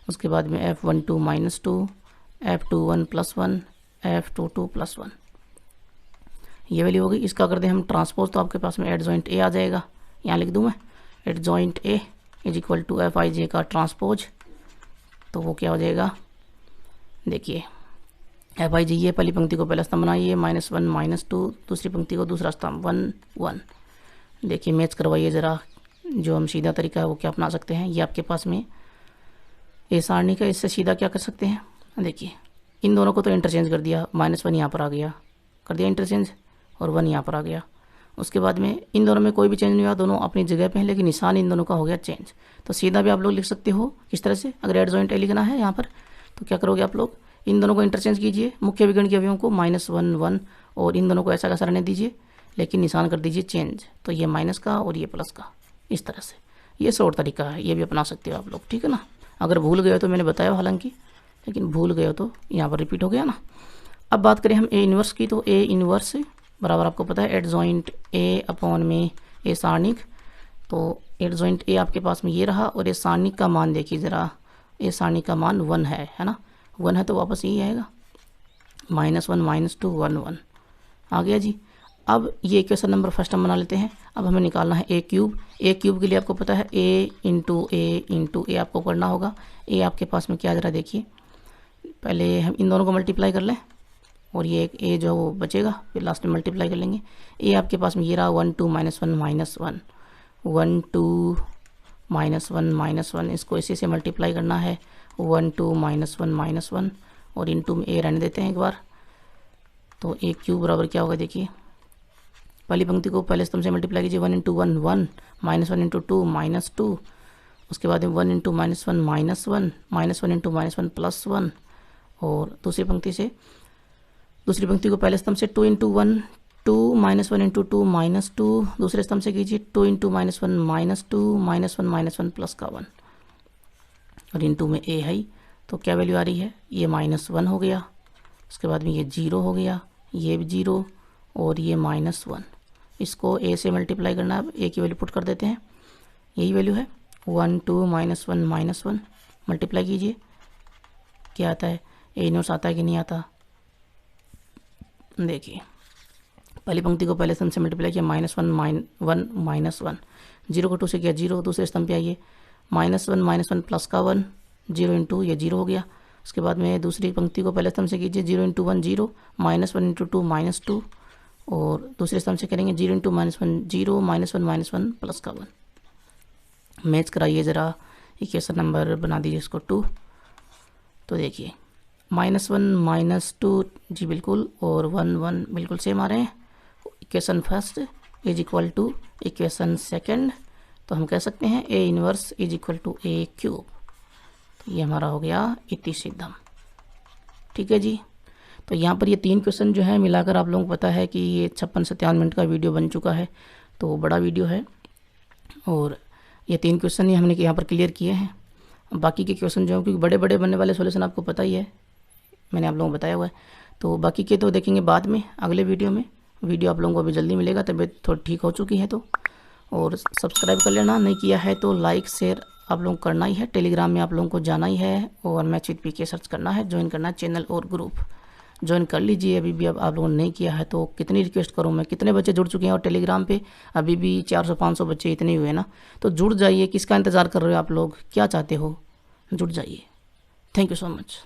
उसके बाद में F12 -2, F21 + 1, F22 + 1, ये वैल्यू होगी। इसका कर दें हम ट्रांसपोज तो आपके पास में एडजॉइंट ए आ जाएगा। यहाँ लिख दूँ मैं, एडजॉइंट ए = Fij का ट्रांसपोज, तो वो क्या हो जाएगा, देखिए Fij ये पहली पंक्ति को पहला स्तंभ बनाइए, -1 -2, दूसरी पंक्ति को दूसरा स्तंभ 1 1। देखिए मैच करवाइए ज़रा, जो हम सीधा तरीका है वो क्या अपना सकते हैं। ये आपके पास में ए सारणी का, इससे सीधा क्या कर सकते हैं, देखिए इन दोनों को तो इंटरचेंज कर दिया, -1 यहाँ पर आ गया, कर दिया इंटरचेंज, और 1 यहाँ पर आ गया। उसके बाद में इन दोनों में कोई भी चेंज नहीं हुआ, दोनों अपनी जगह पे हैं, लेकिन निशान इन दोनों का हो गया चेंज। तो सीधा भी आप लोग लिख सकते हो किस तरह से, अगर एडजॉइंट ए लिखना है यहाँ पर तो क्या करोगे आप लोग, इन दोनों को इंटरचेंज कीजिए, मुख्य विकर्ण के अवयवों को -1 1, और इन दोनों को ऐसा कैसा रहने दीजिए, लेकिन निशान कर दीजिए चेंज, तो ये माइनस का और ये प्लस का, इस तरह से। ये शॉर्ट तरीका है, ये भी अपना सकते हो आप लोग, ठीक है ना। अगर भूल गए हो तो मैंने बताया हालांकि, लेकिन भूल गए हो तो यहाँ पर रिपीट हो गया ना। अब बात करें हम ए इनवर्स की, तो ए इनवर्स बराबर आपको पता है एडजॉइंट ए अपॉन में ए सारणिक। तो एडजॉइंट ए आपके पास में ये रहा, और ए सारणिक का मान देखिए ज़रा, ए सारणिक का मान 1 है ना, 1 है तो वापस यही आएगा, -1 -2 1 1 आ गया जी। अब ये क्वेश्चन नंबर फर्स्ट हम बना लेते हैं। अब हमें निकालना है ए क्यूब। ए क्यूब के लिए आपको पता है ए इंटू ए आपको करना होगा। ए आपके पास में क्या जरा देखिए, पहले हम इन दोनों को मल्टीप्लाई कर लें, और ये एक ए जो वो बचेगा फिर लास्ट में मल्टीप्लाई कर लेंगे। ए आपके पास में ये रहा 1 2 -1 -1 1 2 -1 -1, इसको इसी से मल्टीप्लाई करना है, 1 2 -1 -1, और इनटू में ए रहने देते हैं एक बार। तो ए क्यूब बराबर क्या होगा, देखिए पहली पंक्ति को पहले स्तंभ से मल्टीप्लाई कीजिए, 1 × 1 1, -1 × 2 -2, उसके बाद में 1 × -1 -1, -1 × -1 +1, और दूसरी पंक्ति को पहले स्तंभ से 2 × 1 2, -1 × 2 -2, दूसरे स्तंभ से कीजिए 2 × -1 -2, -1 -1 प्लस का 1, और इनटू में ए है, तो क्या वैल्यू आ रही है, ये -1 हो गया, उसके बाद में ये 0 हो गया, ये भी 0, और ये -1। इसको ए से मल्टीप्लाई करना है, अब ए की वैल्यू पुट कर देते हैं, यही वैल्यू है 1 2 -1 -1, मल्टीप्लाई कीजिए, क्या आता है, ए इनवर्स आता है कि नहीं आता। देखिए पहली पंक्ति को पहले स्तंभ से मल्टीप्लाई किया, -1 1 -1, 0 को 2 से किया 0, दूसरे स्तंभ पे आइए, -1 -1 प्लस का 1, 0 × ये 0 हो गया, उसके बाद में दूसरी पंक्ति को पहले स्तंभ से कीजिए 0 इंटू 1 0, -1 इंटू 2 -2, और दूसरे स्तंभ से करेंगे 0 इंटू -1 0, -1 प्लस का 1। मैच कराइए ज़रा, इक्वेशन नंबर बना दीजिए इसको 2। तो देखिए -1 -2 जी बिल्कुल, और 1 1 बिल्कुल सेम आ रहे हैं। Equation first is equal to equation second, तो हम कह सकते हैं A inverse is equal to A cube. तो ये हमारा हो गया इति सिद्धम। ठीक है जी। तो यहाँ पर ये 3 क्वेश्चन जो है मिलाकर आप लोगों को पता है कि ये 56-57 मिनट का वीडियो बन चुका है, तो बड़ा वीडियो है। और ये 3 क्वेश्चन ही हमने यहाँ पर क्लियर किए हैं। बाकी के क्वेश्चन जो है, क्योंकि बड़े बड़े बनने वाले सॉल्यूशन आपको पता ही है, मैंने आप लोगों को बताया हुआ है। तो बाकी के तो देखेंगे बाद में अगले वीडियो में। वीडियो आप लोगों को अभी जल्दी मिलेगा, तबीयत थोड़ी ठीक हो चुकी है तो। और सब्सक्राइब कर लेना, नहीं किया है तो लाइक शेयर आप लोगों को करना ही है। टेलीग्राम में आप लोगों को जाना ही है और मैथ विद पीके सर्च करना है, ज्वाइन करना है चैनल और ग्रुप ज्वाइन कर लीजिए। अभी भी अब आप लोगों ने नहीं किया है तो कितनी रिक्वेस्ट करूं मैं, कितने बच्चे जुड़ चुके हैं और टेलीग्राम पे अभी भी 400-500 बच्चे इतने हुए ना, तो जुड़ जाइए। किसका इंतज़ार कर रहे हो आप लोग, क्या चाहते हो, जुड़ जाइए। Thank you so much.